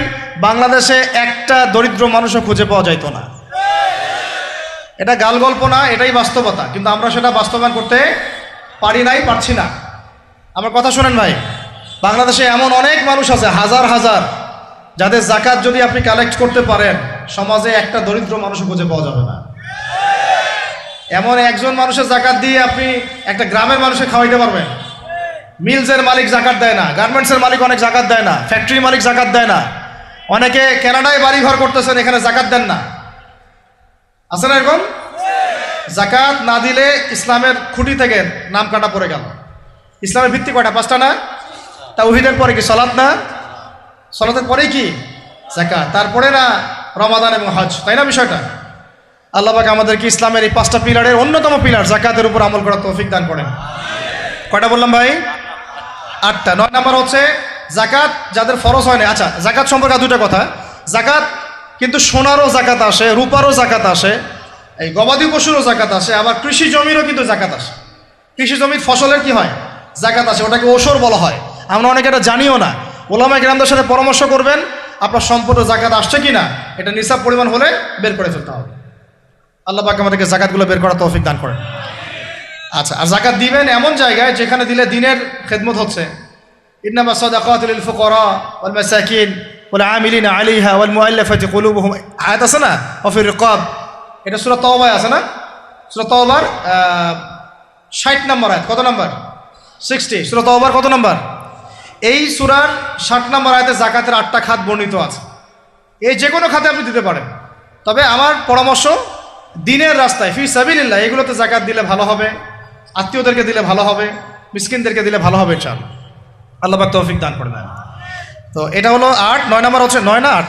বাংলাদেশে একটা দরিদ্র মানুষও খুঁজে পাওয়া যাইত না। এটা গাল গল্প না, এটাই বাস্তবতা। কিন্তু আমরা সেটা বাস্তবায়ন করতে পারি নাই, পারছি না। আমার কথা শোনেন ভাই, বাংলাদেশে এমন অনেক মানুষ আছে, হাজার হাজার, যাদের জাকাত যদি আপনি কালেক্ট করতে পারেন, সমাজে একটা দরিদ্র মানুষও খুঁজে পাওয়া যাবে না। এমন একজন মানুষের জাকাত দিয়ে আপনি একটা গ্রামের মানুষকে খাওয়াইতে পারবেন। মিলসের মালিক জাকাত দেয় না, গার্মেন্টসের মালিক অনেক জাকাত দেয় না, ফ্যাক্টরি মালিক জাকাত দেয় না, অনেকে কানাডায় বাড়ি ঘর করতেছেন, এখানে জাকাত দেন না। আছে না এরকম? জাকাত না দিলে ইসলামের খুঁটি থেকে নাম কাটা পড়ে গেল। ইসলামের ভিত্তি কয়টা? 5টা না? তাওহীদের পরে কি সালাত না? সালাতের পরেই কি যাকাত, তারপরে না রমাদান এবং হজ, তাই না বিষয়টা? আল্লাহ পাক আমাদেরকে ইসলামের এই 5টা পিলারের অন্যতম পিলার জাকাতের উপর আমল করার তৌফিক দান করেন। কয়টা বললাম ভাই? 8টা। 9 নাম্বার হচ্ছে জাকাত যাদের ফরজ হয় না। আচ্ছা, জাকাত সম্পর্কে 2টা কথা। জাকাত কিন্তু সোনারও জাকাত আসে, রূপারও জাকাত আসে, এই গবাদি পশুরও জাকাত আসে, আবার কৃষি জমিরও কিন্তু জাকাত আসে। কৃষি জমির ফসলের কি হয়? জাকাত আছে, ওটাকে ওসর বলা হয়। আমরা অনেকে এটা জানিও না। ওলামা কিরামদের সাথে পরামর্শ করবেন, আপনার সম্পদ জাকাত আসছে কি না, এটা নিসাব পরিমাণ হলে বের করে ফেলতে হবে। আল্লাহ পাক আমাদেরকে জাকাতগুলো বের করার তৌফিক দান করেন। আচ্ছা, আর জাকাত দিবেন এমন জায়গায় যেখানে দিলে দিনের খেদমত হচ্ছে। ইন্নামা সাদাকাতু লিল ফুকারা ওয়াল মাসাকিন ওয়াল আমিলিনা আলাইহা ওয়াল মুআল্লাফাতি কুলুবুহুম, আয়াত আছে না, ওয়া ফির রিকাব, এটা সূরা তাওবায় আছে না? সূরা তাওবার 60 নম্বর আয়াত। কত নম্বর? 60। সূরা তাওবার কত নম্বর? এই সূরার 60 নম্বর আয়াতে যাকাতের 8টা খাত বর্ণিত আছে। এই যে কোনো খাতে আপনি দিতে পারেন, তবে আমার পরামর্শ দিনের রাস্তায় ফি সাবিলিল্লাহ এগুলোতে যাকাত দিলে ভালো হবে, আত্মীয়দেরকে দিলে ভালো হবে, মিসকিনদেরকে দিলে ভালো হবে ইনশাআল্লাহ। আল্লাহ পাক তৌফিক দান করে দেন। তো এটা হলো 8। 9 নম্বর হচ্ছে 9 না 8?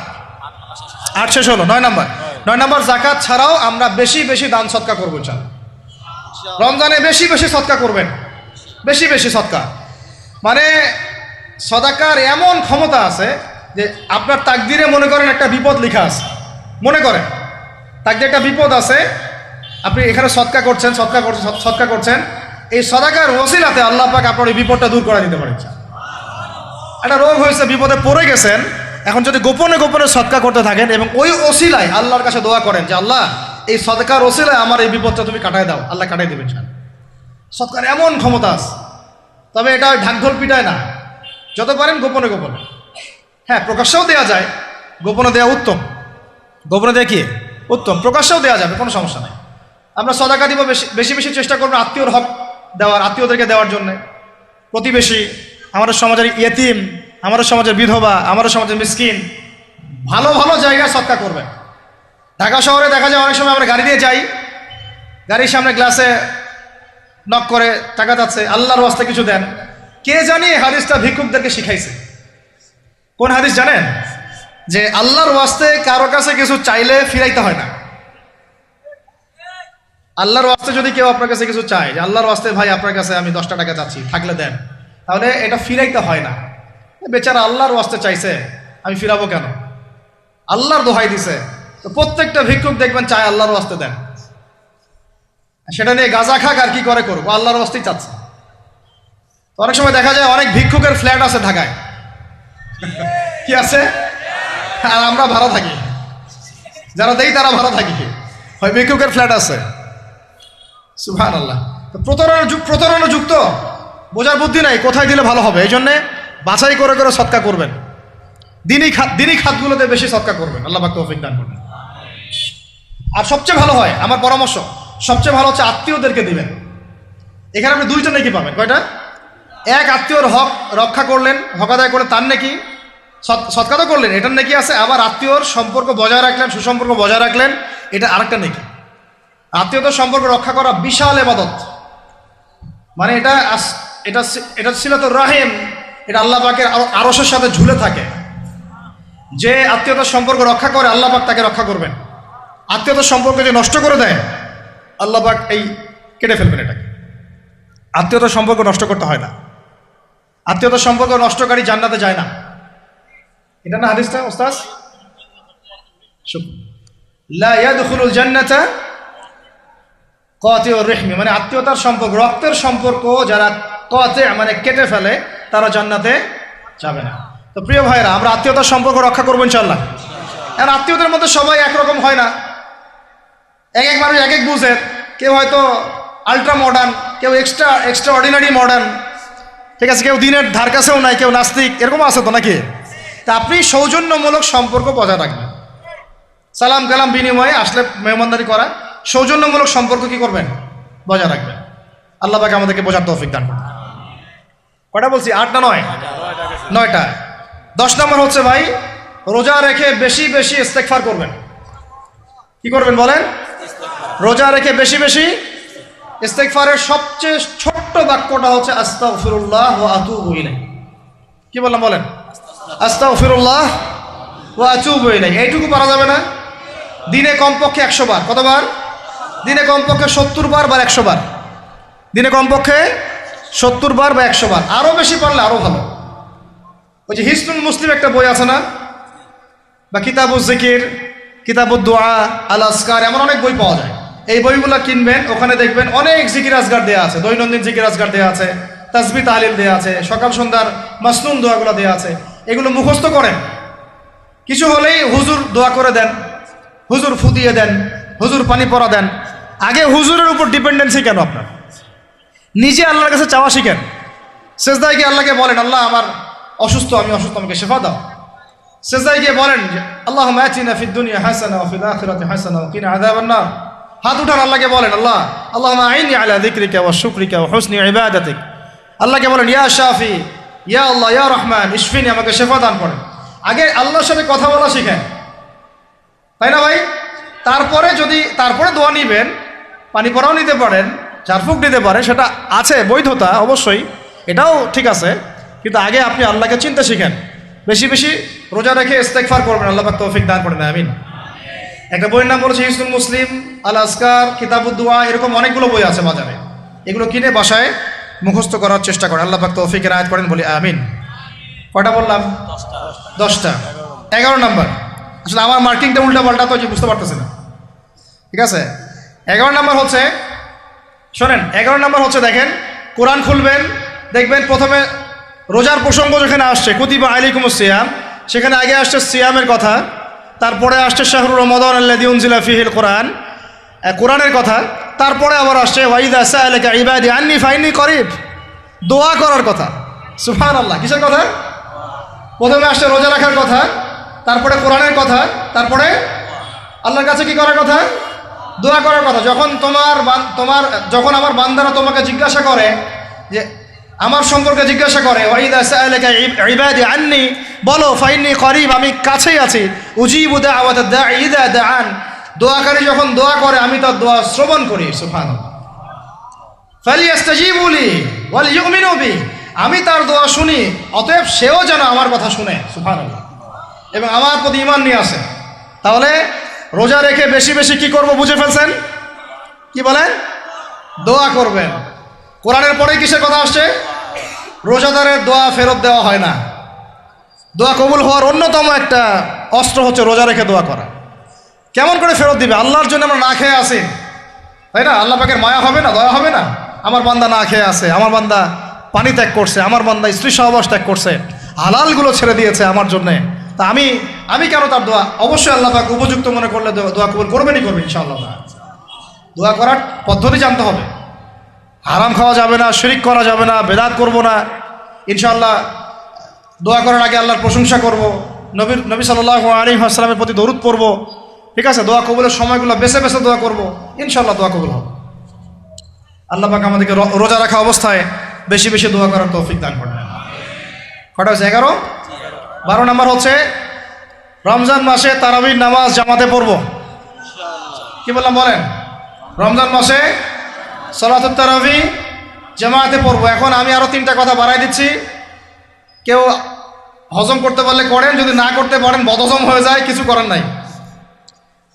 8 শেষ হলো, 9 নম্বর। 9 নম্বর যাকাত ছাড়াও আমরা বেশি বেশি দান সদকা করবো ইনশাআল্লাহ। রমজানে বেশি বেশি সদকা করবেন, বেশি বেশি সদকা। মানে সদাকার এমন ক্ষমতা আছে যে আপনার তাকদিরে মনে করেন একটা বিপদ লেখা আছে, মনে করেন তাকদিরে একটা বিপদ আছে, আপনি এখানে সদকা করছেন, সদকা করছেন, এই সদাকার ওসিলাতে আল্লাহ পাক আপনার এই বিপদটা দূর করে দিতে পারেন। একটা রোগ হয়েছে, বিপদে পড়ে গেছেন, এখন যদি গোপনে গোপনে সদকা করতে থাকেন এবং ওই ওসিলায় আল্লাহর কাছে দোয়া করেন যে আল্লাহ এই সদকার ওসিলায় আমার এই বিপদটা তুমি কাটায় দাও, আল্লাহ কাটাই দেবেন। সদকার এমন ক্ষমতা আছে, তবে এটা ঢাকঢোল পিটায় না, যত পারেন গোপনে গোপনে। হ্যাঁ, প্রকাশ্যেও দেওয়া যায়, গোপনে দেওয়া উত্তম। গোপনে দেওয়া কি উত্তম, প্রকাশ্যেও দেওয়া যাবে, কোনো সমস্যা নেই। আমরা সদাকা দিব, বেশি বেশি চেষ্টা করবো আত্মীয়র হক দেওয়ার, আত্মীয়দেরকে দেওয়ার জন্য। প্রতিবেশী, আমাদের সমাজের ইয়েতিম, আমাদের সমাজের বিধবা, আমাদের সমাজের মিসকিন, ভালো ভালো জায়গায় সদকা করবেন। ঢাকা শহরে দেখা যায় অনেক সময় আমরা গাড়ি দিয়ে যাই, গাড়ির সামনে গ্লাসে নক করে টাকা যাচ্ছে, আল্লাহর ওয়াস্তে কিছু দেন। কে জানি হাদিসটা ভিক্ষুকদেরকে শিখাইছে। কোন হাদিস জানেন? যে আল্লাহর ওয়াস্তে কারো কাছে কিছু চাইলে ফিরাইতে হয় না। আল্লাহর ওয়াস্তে যদি কেউ আপনার কাছে কিছু চায়, যে আল্লাহর ওয়াস্তে ভাই আপনার কাছে আমি 10টা টাকা চাচ্ছি, থাকলে দেন, তাহলে এটা ফিরাইতে হয় না। বেচারা আল্লাহর ওয়াস্তে চাইছে, আমি ফিরাবো কেন? আল্লাহর দোহাই দিছে। তো প্রত্যেকটা ভিক্ষুক দেখবেন চায় আল্লাহর ওয়াস্তে দেন, সেটা নিয়ে গাঁজা খাক আর কি করে করবো, আল্লাহর ওয়াস্তেই চাচ্ছে। তো অনেক সময় দেখা যায় অনেক ভিক্ষুকের ফ্ল্যাট আছে ঢাকায়, কি আছে, আর আমরা ভাড়া থাকি, যারা দেই তারা ভাড়া থাকি, হয় ভিক্ষুকের ফ্ল্যাট আছে। সুবহানাল্লাহ। তো প্রতারণা যুক্ত, বোঝার বুদ্ধি নাই কোথায় দিলে ভালো হবে, এই জন্যে বাছাই করে করে সদকা করবেন। দিনই খাতগুলোতে বেশি সদকা করবেন, আল্লাহ পাক তৌফিক দান করবেন। আর সবচেয়ে ভালো হয়, আমার পরামর্শ, সবচেয়ে ভালো হচ্ছে আত্মীয়দেরকে দিবেন। এখানে আপনি 2টা নেকি পাবেন। কয়টা? এক, আত্মীয়র হক রক্ষা করলেন, হক আদায় করে তার নেকি, সৎকার তো করলেন, এটার নেকি আছে। আবার আত্মীয়র সম্পর্ক বজায় রাখলেন, সুসম্পর্ক বজায় রাখলেন, এটা আরেকটা নেকি। আত্মীয়তার সম্পর্ক রক্ষা করা বিশাল ইবাদত। মানে এটা সিলাতুর রাহিম, এটা আল্লাহ পাকের আরশের সাথে ঝুলে থাকে। যে আত্মীয়তার সম্পর্ক রক্ষা করে আল্লাহ পাক তাকে রক্ষা করবেন। আত্মীয়তার সম্পর্ক যে নষ্ট করে দেয় আল্লাহ পাক এই কেটে ফেলবেন এটাকে। আত্মীয়তার সম্পর্ক নষ্ট করতে হয় না। আত্মীয়তার সম্পর্ক নষ্টকারী জান্নাতে যায় না। এটা না হাদিসটা ওস্তাদ? লা ইয়াদখুলুল জান্নাতা কাতিউর রহমি, মানে আত্মীয়তার সম্পর্ক, রক্তের সম্পর্ক যারা কাতি মানে কেটে ফেলে তারা জান্নাতে যাবে না। তো প্রিয় ভাইরা, আমরা আত্মীয়তার সম্পর্ক রক্ষা করবো ইনশাআল্লাহ। আর আত্মীয়দের মধ্যে সবাই একরকম হয় না, এক এক মানুষ এক এক বুঝের। কেউ হয়তো আলট্রা মডার্ন, কেউ এক্সট্রা অর্ডিনারি মডার্ন, ঠিক আছে, কেউ দিনের ধার কাছেও নাই, কেউ নাস্তিক, এরকম আছে তো নাকি? তা আপনি সৌজন্যমূলক সম্পর্ক বজায় রাখবেন। সালাম কালাম বিনিময়ে আসলে মেহমানদারি করা, সৌজন্যমূলক সম্পর্ক কি করবেন? বজায় রাখবেন। আল্লাহ পাক আমাদেরকে বোঝার তৌফিক দান করুন। কটা বলছি? 8 না 9? 9টা। 10 নম্বর হচ্ছে ভাই, রোজা রেখে বেশি বেশি ইস্তেগফার করবেন। কি করবেন বলেন? রোজা রেখে বেশি বেশি ইস্তেগফারের সবচেয়ে ছোট্ট বাক্যটা হচ্ছে আস্তাগফিরুল্লাহ ওয়া আতুবু ইলাইহি। কি বললাম বলেন? আস্তাগফিরুল্লাহ ওয়া আতুবু ইলাইহি। এইটুকু পারা যাবে না? দিনে কমপক্ষে 100 বার। কতবার? দিনে কমপক্ষে 70 বার বা 100 বার। দিনে কমপক্ষে 70 বার বা 100 বার। আরও বেশি পারলে আরও ভালো। ওই যে হিসনুল মুসলিম একটা বই আছে না, বা কিতাবুজ জিকির, কিতাবুদ দোয়া, আল আসকার, এমন অনেক বই পাওয়া যায়। এই বইগুলো কিনবেন, ওখানে দেখবেন অনেক জিকির আজগার দেওয়া আছে, দৈনন্দিন জিকির আজগার দেওয়া আছে, তাসবিহ তাহলিল দেওয়া আছে, সকাল সন্ধ্যার মাসনুন দোয়াগুলো দেওয়া আছে। এগুলো মুখস্থ করেন, কিছু হলেই হুজুর দোয়া করে দেন, হুজুর ফু দিয়ে দেন, হুজুর পানি পরা দেন। আগে হুজুরের উপর ডিপেন্ডেন্সি কেন আপনার? নিজে আল্লাহর কাছে চাওয়া শিখেন। সেজদায় গিয়ে আল্লাহকে বলেন, আল্লাহ আমার অসুস্থ, আমি অসুস্থ, আমাকে শেফা দাও। সেজদায় গিয়ে বলেন আল্লাহুম্মা আতিনা ফিদ দুনিয়া হাসানা ওয়া ফিল আখিরাতি হাসানা ওয়া কিনা আযাবান নার। হাত উঠান, আল্লাহকে বলেন আল্লাহ আল্লাহুম্মা আইনি আলা যিকরিকা ওয়া শুকরিকা ওয়া হুসনি ইবাদাতিক। আল্লাহকে বলেন ইয়া শাফি, ইয়া আল্লাহ, ইয়া রহমান ইশফিনি, আমাকে শেফা দান করেন। আগে আল্লাহর সাথে কথা বলা শিখেন, তাই না ভাই? তারপরে দোয়া নিবেন, পানি পরাও নিতে পারেন, ঝাড়ফুঁক দিতে পারেন, সেটা আছে বৈধতা অবশ্যই, এটাও ঠিক আছে। কিন্তু আগে আপনি আল্লাহকে চিনতে শিখেন। বেশি বেশি রোজা রেখে ইস্তেগফার করবেন, আল্লাহ পাক তৌফিক দান করেন, আমিন। একটা বইয়ের নাম বলেছে হিসনুল মুসলিম, আল আসকার, কিতাবুদ দুয়া, এরকম অনেকগুলো বই আছে বাজারে। এগুলো কিনে বাসায় মুখস্থ করার চেষ্টা করেন, আল্লাহ পাক তৌফিকের আয়াত করেন, বলি আমিন। কয়টা বললাম? 10টা। 11 নাম্বার, আসলে আমার মার্কিংটা উল্টা পাল্টা তো বুঝতে পারতেছি না, ঠিক আছে। 11 নাম্বার হচ্ছে, শোনেন, 11 নাম্বার হচ্ছে, দেখেন কোরআন খুলবেন, দেখবেন প্রথমে রোজার প্রসঙ্গ যেখানে আসছে কুতিবা আলাইকুমুস সিয়াম, সেখানে আগে আসছে সিয়ামের কথা, তারপরে আসছে শাহরুর রমাদান আল্লাযী উনজিলা ফীহিল কোরআন, কোরআনের কথা, তারপরে আবার আসছে ওয়াইদা সাআলাকা ইবাদি আন্নী ফাইন্নী করিব, দোয়া করার কথা। সুবহানাল্লাহ, কিসের কথা? প্রথমে আসছে রোজা রাখার কথা, তারপরে কোরআনের কথা, তারপরে আল্লাহর কাছে কি করার কথা? দোয়া করার কথা। যখন আমার বান্দারা তোমাকে জিজ্ঞাসা করে, যে আমার সম্পর্কে জিজ্ঞাসা করে, ওয়াইদা সাআলাকা ইবাদি আন্নী, বলো ফাইন্নী করিব, আমি কাছেই আছি, উজিবু দাওয়াতাদ দাঈ ইযা দাআন, দোয়াকারী যখন দোয়া করে আমি তার দোয়া শ্রবণ করি। সুবহানাল্লাহ। ফালিয়াস্তাজিবু লি ওয়াল ইউমিনু বি, আমি তার দোয়া শুনি, অতএব সেও যেন আমার কথা শুনে। সুবহানাল্লাহ। এবং আমার প্রতি ঈমান নিয়ে আসে। তাহলে রোজা রেখে বেশি বেশি কি করব বুঝে ফেলছেন? কি বলেন? দোয়া করবেন। কোরআনের পরে কিসের কথা আসছে? রোজাদারের দোয়া ফেরত দেওয়া হয় না। দোয়া কবুল হওয়ার অন্যতম একটা অস্ত্র হচ্ছে রোজা রেখে দোয়া করা। কেমন করে ফেরত দিবে? আল্লাহর জন্য আমরা না খেয়ে আসি, তাই না? আল্লাহ পাকের মায়া হবে না, দয়া হবে না? আমার বান্দা না খেয়ে আছে, আমার বান্দা পানি ত্যাগ করছে, আমার বান্দা স্ত্রী সহবাস ত্যাগ করছে, হালালগুলো ছেড়ে দিয়েছে আমার জন্যে, তা আমি কেন তার দোয়া? অবশ্যই আল্লাহ পাক উপযুক্ত মনে করলে দোয়া কবুল করবেনই করবেন ইনশাআল্লাহ। দোয়া করার পদ্ধতি জানতে হবে। হারাম খাওয়া যাবে না, শিরিক করা যাবে না, বেদাত করব না। ইনশাআল্লাহ দোয়া করার আগে আল্লাহর প্রশংসা করব, নবী সাল্লাল্লাহু আলাইহি ওয়াসাল্লামের প্রতি দরুদ পড়ব, ঠিক আছে। দোয়া কবুলের সময়গুলো বেছে বেছে দোয়া করব, ইনশাআল্লাহ দোয়া কবুল হবে। আল্লাহ পাক আমাদেরকে রোজা রাখা অবস্থায় বেশি বেশি দোয়া করার তৌফিক দান করেন। কটা হচ্ছে? 11। 12 নাম্বার হচ্ছে রমজান মাসে তারাবির নামাজ জামাতে পড়ব। কি বললাম বলেন? রমজান মাসে সালাতুত তারাবি জামাতে পড়ব। এখন আমি আরো 3টা কথা বাড়াই দিচ্ছি। কেউ হজম করতে পারলে করেন, যদি না করতে পারেন বদহজম হয়ে যায়, কিছু করার নাই।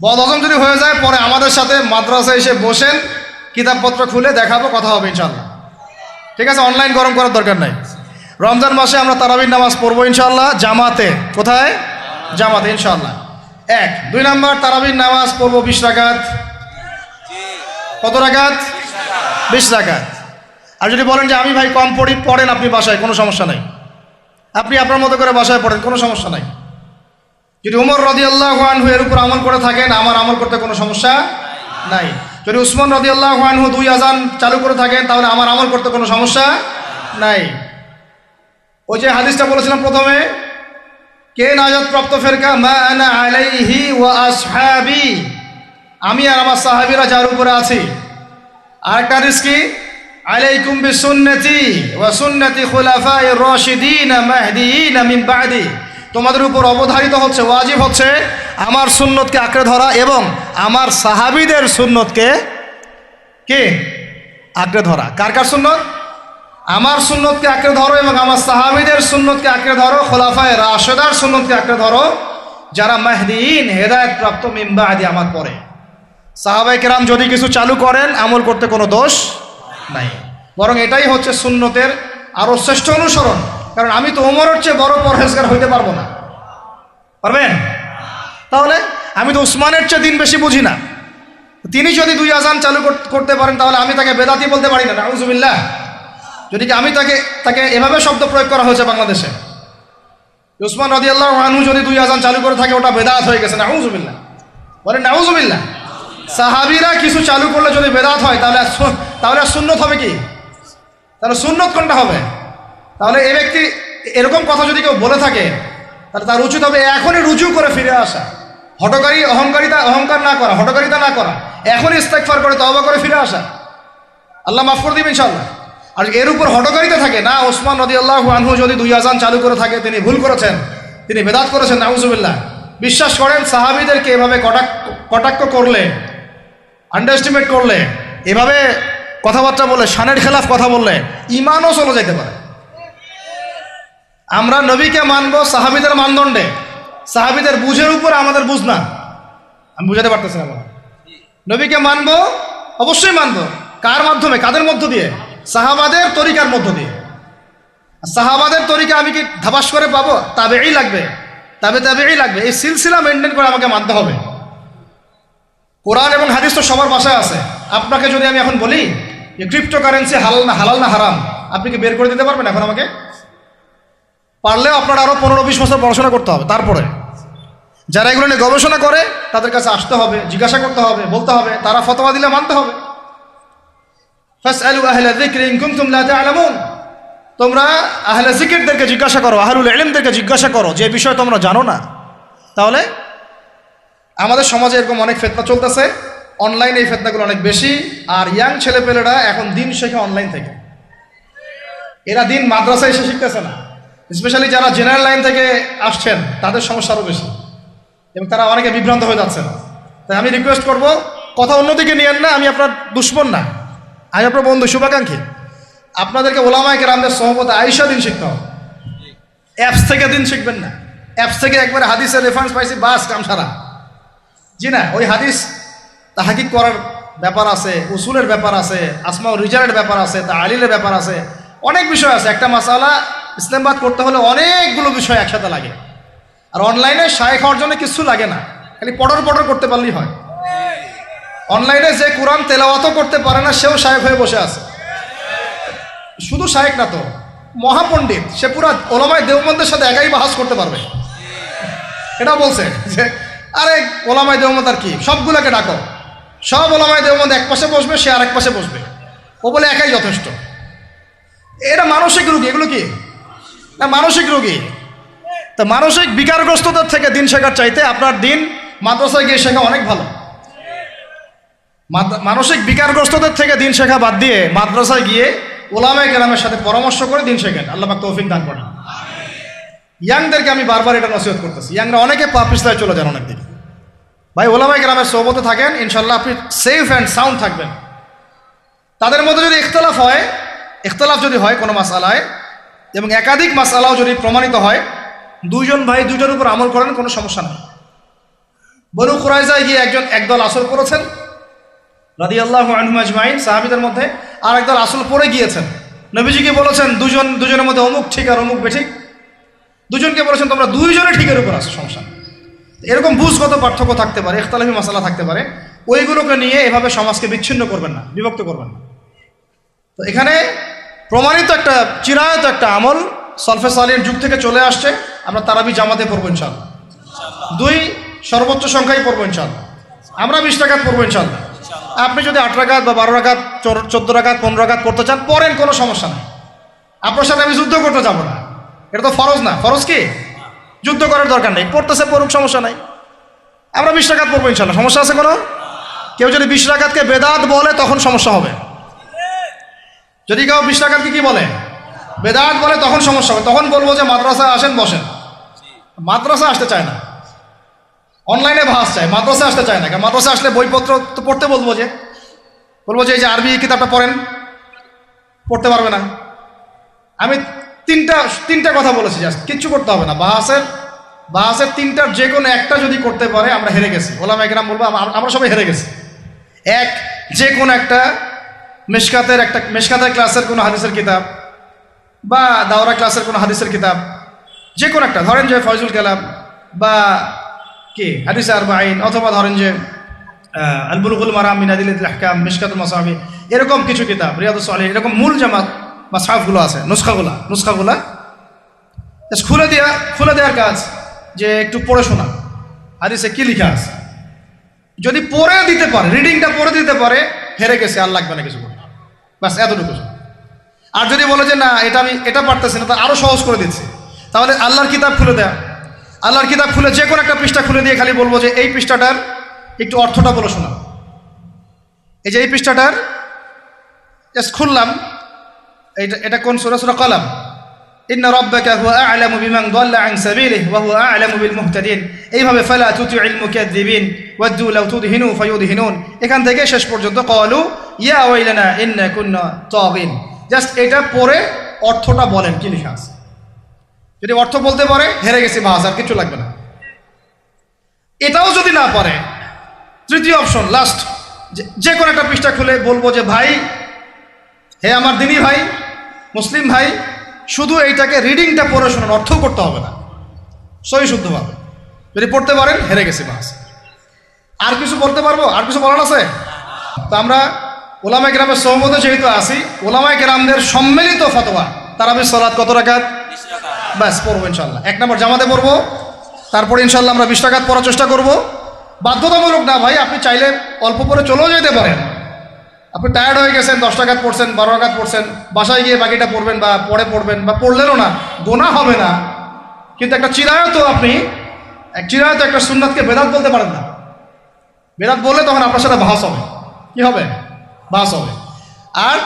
বদহজম যদি হয়ে যায়, পরে আমাদের সাথে মাদ্রাসায় এসে বসেন, কিতাবপত্র খুলে দেখাবো, কথা হবে ইনশাআল্লাহ, ঠিক আছে। অনলাইন গরম করার দরকার নাই। রমজান মাসে আমরা তারাবির নামাজ পড়বো ইনশাআল্লাহ জামাতে। কোথায়? জামাতে ইনশাআল্লাহ। 1। 2 নাম্বার, তারাবির নামাজ পড়বো 20 রাকাত। কত রাকাত? 20 রাকাত। আর যদি বলেন যে আমি ভাই কম পড়ি, পড়েন আপনি বাসায়, কোনো সমস্যা নাই। আপনি আপনার মতো করে বাসায় পড়েন, কোনো সমস্যা নাই। যদি উমর রাদিয়াল্লাহু আনহু এর উপর আমল করে থাকেন, আমার আমল করতে কোনো সমস্যা নাই। যদি উসমান রাদিয়াল্লাহু আনহু 2 আযান চালু করে থাকেন, তাহলে আমার আমল করতে কোনো সমস্যা নাই। ওই যে হাদিসটা বলেছিলাম প্রথমে, কে নাজাত প্রাপ্ত ফেরকা? মা আনা আলাইহি ওয়া আসহাবি, আমি আর আমার সাহাবীরা যার উপরে আছি। আরেকটা হাদিস কি? আলাইকুম বিসুন্নতি ওয়া সুন্নতি খুলাফায়ে রাশিদিন মাহদিয়িন মিন বাদি, তোমাদের উপর অবধারিত হচ্ছে, ওয়াজিব হচ্ছে আমার সুন্নতকে আঁকড়ে ধরা এবং আমার সাহাবীদের সুন্নতকে কে আঁকড়ে ধরা। কার কার সুন্নত? আমার সুন্নতকে আঁকড়ে ধরো এবং আমার সাহাবীদের সুন্নতকে আঁকড়ে ধরো, খোলাফায়ে রাশেদার সুন্নতকে আঁকড়ে ধরো, যারা মাহদিয়িন হেদায়েত প্রাপ্ত মিন বাদি, আমার পরে। সাহাবায়ে কেরাম যদি কিছু চালু করেন, আমল করতে কোনো দোষ নাই, বরং এটাই হচ্ছে সুন্নতের আরো শ্রেষ্ঠ অনুসরণ। কারণ আমি তো ওমরের চেয়ে বড় পরহেজগার হইতে পারবো না। পারবেন? তাহলে আমি তো উসমানের চেয়ে দিন বেশি বুঝি না, তিনি যদি 2 আজান চালু করতে পারেন তাহলে আমি তাকে বেদাতি বলতে পারি না, নাউজুবিল্লাহ। যদি আমি তাকে এভাবে শব্দ প্রয়োগ করা হয়েছে বাংলাদেশে, উসমান রাদিয়াল্লাহু আনহু যদি 2 আজান চালু করে থাকে ওটা বেদাত হয়ে গেছে, নাউজুবিল্লাহ। বলেন নাউজুবিল্লাহ। সাহাবীরা কিছু চালু করলে যদি বেদাত হয় তাহলে সুন্নত হবে কি? তাহলে সুন্নত কোনটা হবে? তাহলে এই ব্যক্তি এরকম কথা যদি কেউ বলে থাকে তাহলে তার উচিত হবে এখনই রুজু করে ফিরে আসা, অহংকার না করা, হঠকারিতা না করা, এখনই ইস্তেগফার করে তওবা করে ফিরে আসা, আল্লাহ মাফ করে দিবেন ইনশাআল্লাহ। আর এর উপর হঠকারিতা থাকে না, ওসমান রাদিয়াল্লাহু আনহু যদি 2 আজান চালু করে থাকে তিনি ভুল করেছেন, তিনি বেদাত করেছেন, নাউজুবিল্লাহ। বিশ্বাস করেন সাহাবীদেরকে এভাবে কটাক্ষ করলে, আন্ডারএস্টিমেট করলে, এভাবে কথাবার্তা বলে, শানের খেলাফ কথা বললে ঈমানও চলে যেতে পারে। আমরা নবীকে মানবো সাহাবীদের মানদণ্ডে, সাহাবীদের বুঝের উপর আমাদের বুঝ না। আমি বুঝাতে পারতেছি না। নবীকে মানবো, অবশ্যই মানবো। কার মাধ্যমে? কাদের মধ্য দিয়ে? সাহাবাদের তরিকার মধ্য দিয়ে। সাহাবাদের তরিকা আমি কি ধাবাস করে পাবো? তাবেই লাগবে, তাবেই লাগবে। এই সিলসিলা মেনটেন করে আমাকে মানতে হবে। কোরআন এবং হাদিস তো সবার ভাষায় আছে। আপনাকে যদি আমি এখন বলি যে ক্রিপ্টোকারেন্সি হালাল না হারাম, আপনি কি বের করে দিতে পারবেন এখন আমাকে? পারলেও আপনার আরো 15-20 বছর পড়াশোনা করতে হবে। তারপরে যারা এগুলো নিয়ে গবেষণা করে তাদের কাছে আসতে হবে, জিজ্ঞাসা করতে হবে, বলতে হবে, তারা ফতোয়া দিলে মানতে হবে। ফাসআলু আহলা যিকরি ইন কুনতুম লা তা'লামুন। তোমরা আহলে জিকিরদেরকে জিজ্ঞাসা করো, আহলুল ইলমদেরকে জিজ্ঞাসা করো যে বিষয় তোমরা জানো না। তাহলে আমাদের সমাজে এরকম অনেক ফিতনা চলতেছে, অনলাইনে এই ফিতনাগুলো অনেক বেশি। আর ইয়াং ছেলেপেলেরা এখন দিন শেখে অনলাইন থেকে, এরা দিন মাদ্রাসায় এসে শিখতেছে না। স্পেশালি যারা জেনারেল লাইন থেকে আসছেন তাদের সমস্যা আরও বেশি, এবং তারা অনেকে বিভ্রান্ত হয়ে যাচ্ছেন। তাই আমি রিকোয়েস্ট করব, কথা অন্যদিকে নিয়েন না। আমি আপনার দুশ্মন না, আমি আপনার বন্ধু, শুভাকাঙ্ক্ষী। আপনাদেরকে ওলামায়ে কেরামদের সোহবতে আয়েশা দিন শিখতে হবে। অ্যাপস থেকে দিন শিখবেন না। অ্যাপস থেকে একবারে হাদিসের রেফারেন্স পাইছি, বাস কাম সারা। জি না, ওই হাদিস তাহকিক করার ব্যাপার আছে, উসুলের ব্যাপার আছে, আসমা ও রিজালের ব্যাপার আছে, তাআলিলের ব্যাপার আছে, অনেক বিষয় আছে। একটা মাসালা ইসলামবাদ করতে হলে অনেকগুলো বিষয় একসাথে লাগে। আর অনলাইনে শায়েখ হওয়ার জন্য কিছু লাগে না, খালি পড়র করতে পারলেই হয়। অনলাইনে যে কোরআন তেলাওয়াতও করতে পারে না সেও শায়েখ হয়ে বসে আছে। শুধু শায়েখ না তো, মহাপণ্ডিত, সে পুরা ওলামায়ে দেওবন্দের সাথে একাই বাহাস করতে পারবে। এটা বলছে যে আরে ওলামায়ে দেওবন্দ আর কি, সবগুলোকে ডাকো, সব ওলামায়ে দেওবন্দ এক পাশে বসবে, সে আর এক পাশে বসবে, ও বলে একাই যথেষ্ট। এটা মানসিক রোগী। এগুলো কি না? মানসিক রোগী। তা মানসিক বিকারগ্রস্ততার থেকে দিন শেখার চাইতে আপনার দিন মাদ্রাসায় গিয়ে শেখা অনেক ভালো। মানসিক বিকারগ্রস্তদের থেকে দিন শেখা বাদ দিয়ে মাদ্রাসায় গিয়ে ওলামায়ে কেরামের সাথে পরামর্শ করে দিন শেখেন। আল্লাহ পাক তৌফিক দান করেন। ইয়াংদেরকে আমি বারবার এটা নসিহত করতেছি। ইয়াংরা অনেকে পাপিস্তায় চলে যান অনেক দিকে। ভাই, ওলামায়ে কেরামের সোহবতে থাকেন, ইনশাল্লাহ আপনি সেফ অ্যান্ড সাউন্ড থাকবেন। তাদের মধ্যে যদি ইখতলাফ যদি হয় কোনো মাসআলায়, এবং একাধিক মাসআলাও যদি প্রমাণিত হয়, দুইজন ভাই দুইটার উপর আমল করেন, কোনো সমস্যা নেই। বনু কুরাইজায় গিয়ে একদল আসল পড়েছেন রাদিয়াল্লাহু আনহুম আজমাইন, সাহাবীদের মধ্যে, আর একদল আসল পড়ে গিয়েছেন। নবীজিকে বলেছেন দুজনের মধ্যে অমুক ঠিক আর অমুক বেঠিক। দুজনকে বলেছেন তোমরা দুইজনে ঠিকের উপর আসো, সমস্যা। এরকম বুঝগত পার্থক্য থাকতে পারে, ইখতিলাফি মাসালা থাকতে পারে, ওইগুলোকে নিয়ে এভাবে সমাজকে বিচ্ছিন্ন করবেন না, বিভক্ত করবেন না। তো এখানে প্রমাণিত একটা চিরায়ত একটা আমল সলফে সালিহিন যুগ থেকে চলে আসছে। আমরা তারাবি জামাতে পড়বো ইনশাআল্লাহ, 2 সর্বোচ্চ সংখ্যায় পড়বো ইনশাআল্লাহ। আমরা 20 রাকাত পড়বো ইনশাআল্লাহ। আপনি যদি 8 রাকাত বা 12 রাকাত 14 রাকাত 15 রাকাত পড়তে চান পড়েন, কোনো সমস্যা নেই। আপনার সাথে আমি যুদ্ধ করতে যাবো না, এটা তো ফরজ না। ফরজ কি? যুদ্ধ করার দরকার নেই, পড়তেছে পড়ুক, সমস্যা নাই। আমরা 20 রাকাত পড়বো ইনশাআল্লাহ, সমস্যা আছে কোনো? কেউ যদি 20 রাকাতকে বেদাত বলে তখন সমস্যা হবে। যদি কেউ 20 রাকাতকে কি বলে? বেদাত বলে, তখন সমস্যা হবে। তখন বলবো যে মাদ্রাসায় আসেন, বসেন। মাদ্রাসা আসতে চায় না, অনলাইনে ভাস চায়, মাদ্রাসা আসতে চায় না। কারণ মাদ্রাসা আসলে বইপত্র তো পড়তে বলবো যে এই যে আরবি কিতাবটা পড়েন, পড়তে পারবে না। আমি তিনটা কথা বলেছি, জাস্ট কিচ্ছু করতে হবে না। বাহাসের 3টার যে কোনো একটা যদি করতে পারে আমরা হেরে গেছি। ওলামায়ে কেরাম বলবো আমরা সবাই হেরে গেছি। যে কোনো একটা মেশকাতের ক্লাসের কোনো হাদিসের কিতাব, বা দাওরা ক্লাসের কোনো হাদিসের কিতাব, যে কোনো একটা, ধরেন যে ফয়জুল কালাম বা কি হাদিস আরবাঈন, অথবা ধরেন যে আল বুলুগুল মারাম মিন আদিল্লাতিল আহকাম, মিশকাতুল মাসাবি, এরকম কিছু কিতাব, রিয়াদুস সালিহিন, এরকম মূল জামাত মাসহাফগুলো আছে, নুসখাগুলা জাস্ট খুলে দেওয়ার কাজ, যে একটু পড়ে শোনা হাদিসে কি লেখা আছে। যদি পড়ে দিতে পারে, রিডিংটা পড়ে দিতে পারে, হেরে গেছে, আর লাগবে না কিছু, বাস এতটুকু। আর যদি বলে যে না এটা পারতেছি না, তা আরো সহজ করে দিচ্ছে, তাহলে আল্লাহর কিতাব খুলে দেয়া, আল্লাহর কিতাব খুলে যে কোনো একটা পৃষ্ঠা খুলে দিয়ে খালি বলবো যে এই পৃষ্ঠাটার একটু অর্থটা বলে শোনা। এই যে এই পৃষ্ঠাটার জাস্ট খুললাম, এটা কোন সূরা? সূরা কলম। ইন্না রাব্বাকা হুয়া আ'লামু বিমান দাল্লা আন সাবিলিহি ওয়া হুয়া আ'লামু বিল মুহতাদিন। এইভাবে ফালা তুতি'ল মুকাজ্জিবিন ওয়াদ্দু লাউ তুদহিনু ফায়ুদহিনুন, এখান থেকে শেষ পর্যন্ত ক্বালু ইয়া ওয়াইলানা ইন্না কুন্না তাগিন। জাস্ট এটা পড়ে অর্থটা বলেন কি লেখা আছে। যদি অর্থ বলতে পারে, হেরে গেছি, বাস, আর কিছু লাগবে না। এটাও যদি না পারে, তৃতীয় অপশন, লাস্ট, যে কোনো একটা পৃষ্ঠা খুলে বলবো যে ভাই, হে আমার দিনী ভাই, মুসলিম ভাই, শুধু এইটাকে রিডিংটা পড়ে শোনান, অর্থ করতে হবে না, সহি শুদ্ধভাবে। যদি পড়তে পারেন, হেরে গেছি, বাস। আর কিছু বলতে পারবো? আর কিছু বলার আছে? তো আমরা ওলামায়ে কেরামের সহমতে যেহেতু আসি, ওলামায়ে কেরামদের সম্মিলিত ফতোয়া, তারাবির সালাত কত রাকাত? ব্যাস, পড়বো ইনশাল্লাহ। 1 নম্বর জামাতে পড়বো, তারপরে ইনশাল্লাহ আমরা 20 রাকাত পড়ার চেষ্টা করব। বাধ্যতামূলক না ভাই, আপনি চাইলে অল্প পরে চলেও যেতে পারেন। আপনি টায়ার্ড হয়ে গেছেন, 10 রাকাত পড়ছেন, 12 রাকাত পড়ছেন, বাসায় গিয়ে বাকিটা পড়বেন, বা পরে পড়বেন, বা পড়লেনও না, গোনাহ হবে না। কিন্তু একটা চিরায়ত, আপনি চিরায়ত একটা সুন্নাতকে বেদাত বলতে পারেন না। বেদাত বললে তখন আপনার সাথে বাহাস হবে। কি হবে? বাহাস হবে। আর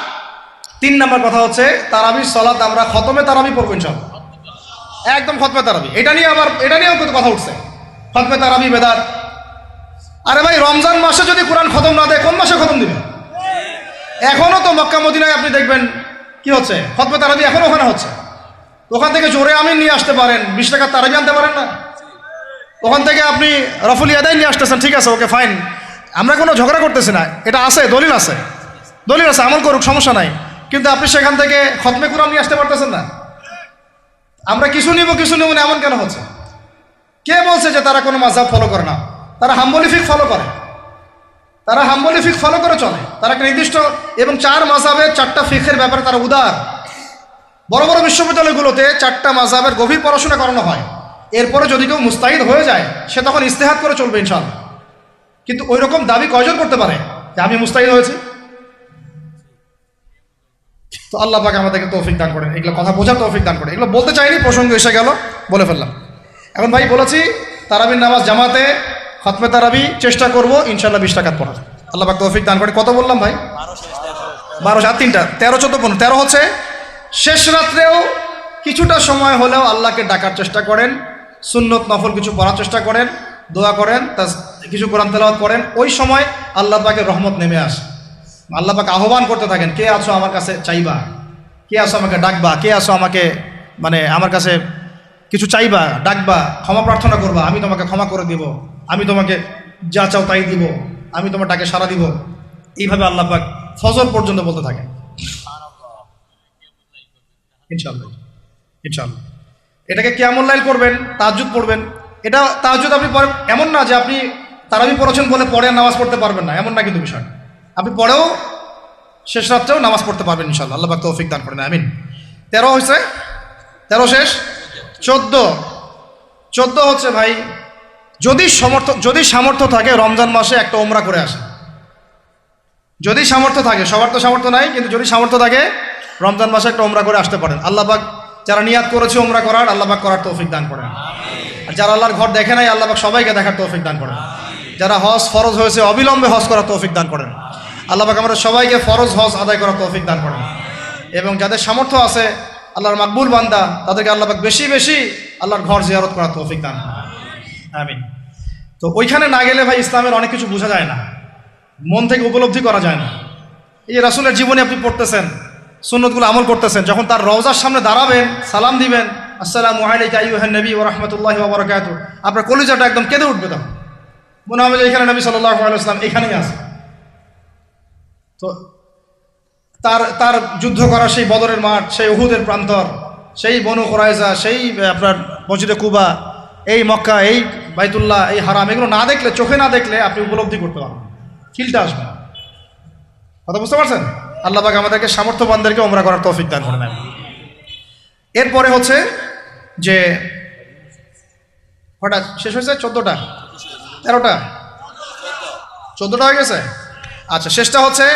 3 নম্বর কথা হচ্ছে, তারাবির সালাত আমরা খতমে তারাবি পড়বো ইনশাআল্লাহ, একদম খতমে তারাবি। এটা নিয়েও কিন্তু কথা উঠছে, খতমে তারাবি বেদাত। আরে ভাই, রমজান মাসে যদি কোরআন খতম না দেয়, কোন মাসে খতম দিবে? এখনো তো মক্কা মদিনায় আপনি দেখবেন কি হচ্ছে, খতমে তারাবি এখনো ওখানে হচ্ছে। ওখান থেকে জোরে আমিন নিয়ে আসতে পারেন, 20 টাকার তারাবি আনতে পারেন না? ওখান থেকে আপনি রফুল ইয়াদাইন নিয়ে আসতেছেন, ঠিক আছে, ওকে ফাইন, আমরা কোনো ঝগড়া করতেছি না, এটা আছে, দলিল আছে, আমল করুক, সমস্যা নাই। কিন্তু আপনি সেখান থেকে খতমে কুরআন নিয়ে আসতে পারতেছেন না। আমরা কিছু নিব না, এমন কেন হচ্ছে? কে বলছে যে তারা কোনো মাযহাব ফলো করে না? তারা হাম্বলি ফিকহ ফলো করে, চলে। তারা একটা নির্দিষ্ট, এবং 4 মাযহাবের 4টা ফিকহের ব্যাপারে তারা উদার। বড় বড় বিশ্ববিদ্যালয়গুলোতে 4টা মাযহাবের গভীর পড়াশোনা করানো হয়। এরপরে যদি কেউ মুস্তাহিদ হয়ে যায়, সে তখন ইজতিহাদ করে চলবে ইনশাআল্লাহ। কিন্তু ওই রকম দাবি কয়জন করতে পারে যে আমি মুস্তাহিদ হয়েছি? তো আল্লাহ পাক আমাদেরকে তৌফিক দান করেন, এগুলো কথা বোঝার তৌফিক দান করেন। এগুলো বলতে চাইনি, প্রসঙ্গ এসে গেল, বলে ফেললাম। এখন ভাই বলেছি, তারাবির নামাজ জামাতে, খতমে তারাবি চেষ্টা করব ইনশাআল্লাহ 20 রাকাত পড়ার। আল্লাহ পাক তৌফিক দান করে। কত বললাম ভাই? 12 আর 3টা 13, 14, 15। 13 হচ্ছে শেষ রাত্রেও কিছুটা সময় হলেও আল্লাহকে ডাকার চেষ্টা করেন, সুন্নত নফল কিছু পড়ার চেষ্টা করেন, দোয়া করেন, কিছু কোরআন তেলাওয়াত করেন। ওই সময় আল্লাহ পাকের রহমত নেমে আসে। আল্লাহ পাক আহ্বান করতে থাকেন, কে আছো আমার কাছে চাইবা, কে আছো আমাকে ডাকবা, কে আছো আমাকে আমার কাছে কিছু চাইবা, ডাকবা, ক্ষমা প্রার্থনা করবা, আমি তোমাকে ক্ষমা করে দিব, আমি তোমাকে যা চাও তাই দিব, আমি তোমার ডাকে সাড়া দিব। এইভাবে আল্লাহ পাক ফজর পর্যন্ত বলতে থাকেন। ইনশাআল্লাহ এটাকে কিয়ামুল লাইল করবেন, তাহাজ্জুদ পড়বেন। এটা তাহাজ্জুদ আপনি এমন না যে আপনি তারাবি পড়েছেন বলে পরে নামাজ পড়তে পারবেন না, এমন না কিন্তু বিষয়। আপনি পরেও শেষ রাত্রেও নামাজ পড়তে পারবেন ইনশাআল্লাহ। আল্লাহ পাক তৌফিক দান করেন, আমিন। 13 হয়েছে, 13 শেষ। 14 হচ্ছে ভাই, যদি সামর্থ্য থাকে রমজান মাসে একটা উমরা করে আসে। যদি সামর্থ্য থাকে, সবার তো সামর্থ্য নাই, কিন্তু যদি সামর্থ্য থাকে রমজান মাসে একটা উমরা করে আসতে পারেন। আল্লাহ পাক যারা নিয়াত করেছে উমরা করার, আল্লাহ পাক করার তৌফিক দান করেন। আর যারা আল্লাহর ঘর দেখে নাই, আল্লাহ পাক সবাইকে দেখার তৌফিক দান করেন। যারা হজ ফরজ হয়েছে, অবিলম্বে হজ করার তৌফিক দান করেন। আল্লাহ পাক আমরা সবাইকে ফরজ হজ আদায় করার তৌফিক দান করেন। এবং যাদের সামর্থ্য আছে, আল্লাহর মাকবুল বান্দা, তাদেরকে আল্লাহ পাক বেশি বেশি আল্লাহর ঘর জিয়ারত করার তৌফিক দান করেন, আমিন। তো ওইখানে না গেলে ভাই ইসলামের অনেক কিছু বোঝা যায় না, মন থেকে উপলব্ধি করা যায় না। এই যে রাসূলের জীবনে আপনি পড়তেছেন, সুন্নতগুলো আমল করতেছেন, যখন তার রওজার সামনে দাঁড়াবেন, সালাম দিবেন, আসসালামু আলাইকা আইয়ুহান নবী ওয়া রাহমাতুল্লাহি ওয়া বারাকাতুহু, আপনার কলিজাটা একদম কেঁদে উঠবে। তখন মনে হবে যে এখানে নবী সাল্লাল্লাহু আলাইহি ওয়াসাল্লাম এখানেই আছে। তো তার যুদ্ধ করা সেই বদরের মাঠ, সেই উহুদের প্রান্তর, সেই বনু কুরাইজা, সেই আপনার মসজিদে কুবা, এই মক্কা, এই বাইতুল্লাহ, এই হারাম, এগুলো না দেখলে, চোখে না দেখলে আপনি উপলব্ধি করতে পারবেন। ফিলটা আসবে না। কথা বুঝতে পারছেন? আল্লাহ পাক আমাদেরকে সামর্থ্যবানদেরকে ওমরা করার তৌফিক দান করে নেন। এরপরে হচ্ছে যে কটা শেষ হয়েছে? 14টা 13টা 14টা হয়ে গেছে। আচ্ছা, শেষটা হচ্ছে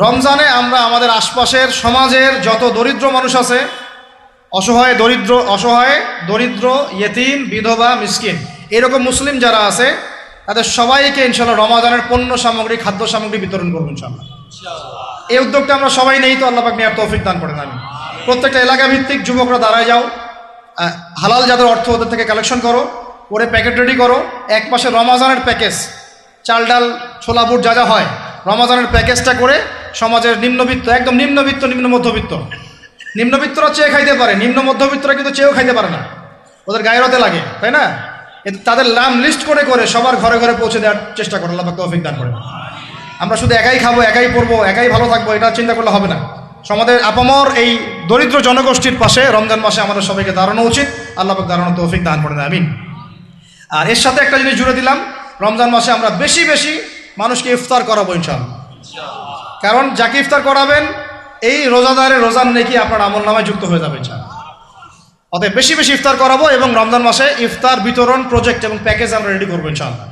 রমজানে আমরা আমাদের আশপাশের সমাজের যত দরিদ্র মানুষ আছে, অসহায় দরিদ্র ইয়েতিম বিধবা মিসকিন এরকম মুসলিম যারা আছে তাদের সবাইকে ইনশাআল্লাহ রমজানের পণ্য সামগ্রী খাদ্য সামগ্রী বিতরণ করবো ইনশাআল্লাহ। এই উদ্যোগটা আমরা সবাই নেই তো আল্লাহ পাক নেওয়ার তৌফিক দান করেন। আমি প্রত্যেকটা এলাকা ভিত্তিক যুবকরা দাঁড়ায় যাও, হালাল যাদের অর্থ ওদের থেকে কালেকশন করো, করে প্যাকেট রেডি করো। এক পাশে রমজানের প্যাকেজ, চাল ডাল ছোলা বুট যা যা হয়, রমজানের প্যাকেজটা করে সমাজের নিম্নবিত্ত, একদম নিম্নবিত্ত নিম্ন মধ্যবিত্ত, নিম্নবিত্তরা চেয়ে খাইতে পারে, নিম্ন মধ্যবিত্তরা কিন্তু চেয়েও খাইতে পারে না, ওদের গায়ের হতে লাগে, তাই না? তাদের নাম লিস্ট করে করে সবার ঘরে ঘরে পৌঁছে দেওয়ার চেষ্টা করে আল্লাহ পাক তৌফিক দান করে। আমরা শুধু একাই খাবো, একাই পড়বো, একাই ভালো থাকবো, এটা চিন্তা করলে হবে না। সমাজের আপামর এই দরিদ্র জনগোষ্ঠীর পাশে রমজান মাসে আমাদের সবাইকে দাঁড়ানো উচিত। আল্লাহ পাক দাঁড়ানো তৌফিক দান করে আমিন। আর এর সাথে একটা জিনিস জুড়ে দিলাম, রমজান মাসে আমরা বেশি বেশি মানুষকে ইফতার করাবো ইনশাআল্লাহ। কারণ যাকে ইফতার করাবেন এই রোজাদারের রোজার নেকি আপনার আমল নামায় যুক্ত হয়ে যাবে ইনশাআল্লাহ। অতএব বেশি বেশি ইফতার করাবো এবং রমজান মাসে ইফতার বিতরণ প্রজেক্ট এবং প্যাকেজ আমরা রেডি করবো ইনশাআল্লাহ।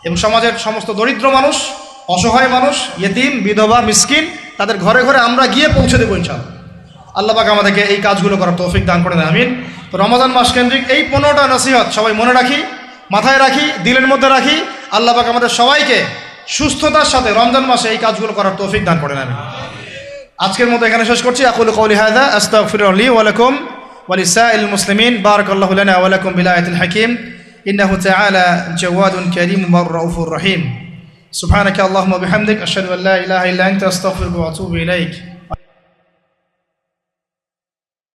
এবং সমাজের সমস্ত দরিদ্র মানুষ, অসহায় মানুষ, ইয়েতিম বিধবা মিসকিন তাদের ঘরে ঘরে আমরা গিয়ে পৌঁছে দেবো ইনশাআল্লাহ। আল্লাহ পাক আমাদেরকে এই কাজগুলো করার তৌফিক দান করে দেন আমিন। তো রমজান মাস কেন্দ্রিক এই 15টা নসিহত সবাই মনে রাখি, মাথায় রাখি, দিলের মধ্যে রাখি। আল্লাহ পাক আমাদের সবাইকে সুস্থতার সাথে রমজান মাসে এই কাজগুলো করার তৌফিক দান করে নেন। আজকের মতো এখানে শেষ করছি। আকুলু কওলি হাযা আস্তাগফিরুল্লাহ লি ওয়া লাকুম ওয়া লিসাইল মুসলিমিন। বারাকাল্লাহু লানা ওয়া লাকুম বিল আয়াতিল হাকীম। ইন্নাহু তাআলা জাওয়াদুন কারীমুন রাউফুর রহিম। সুবহানাকা আল্লাহুম্মা বিহামদিক আশহাদু আল্লা ইলাহা ইল্লা আনতা আস্তাগফিরুকা ওয়া আতুবু ইলাইক।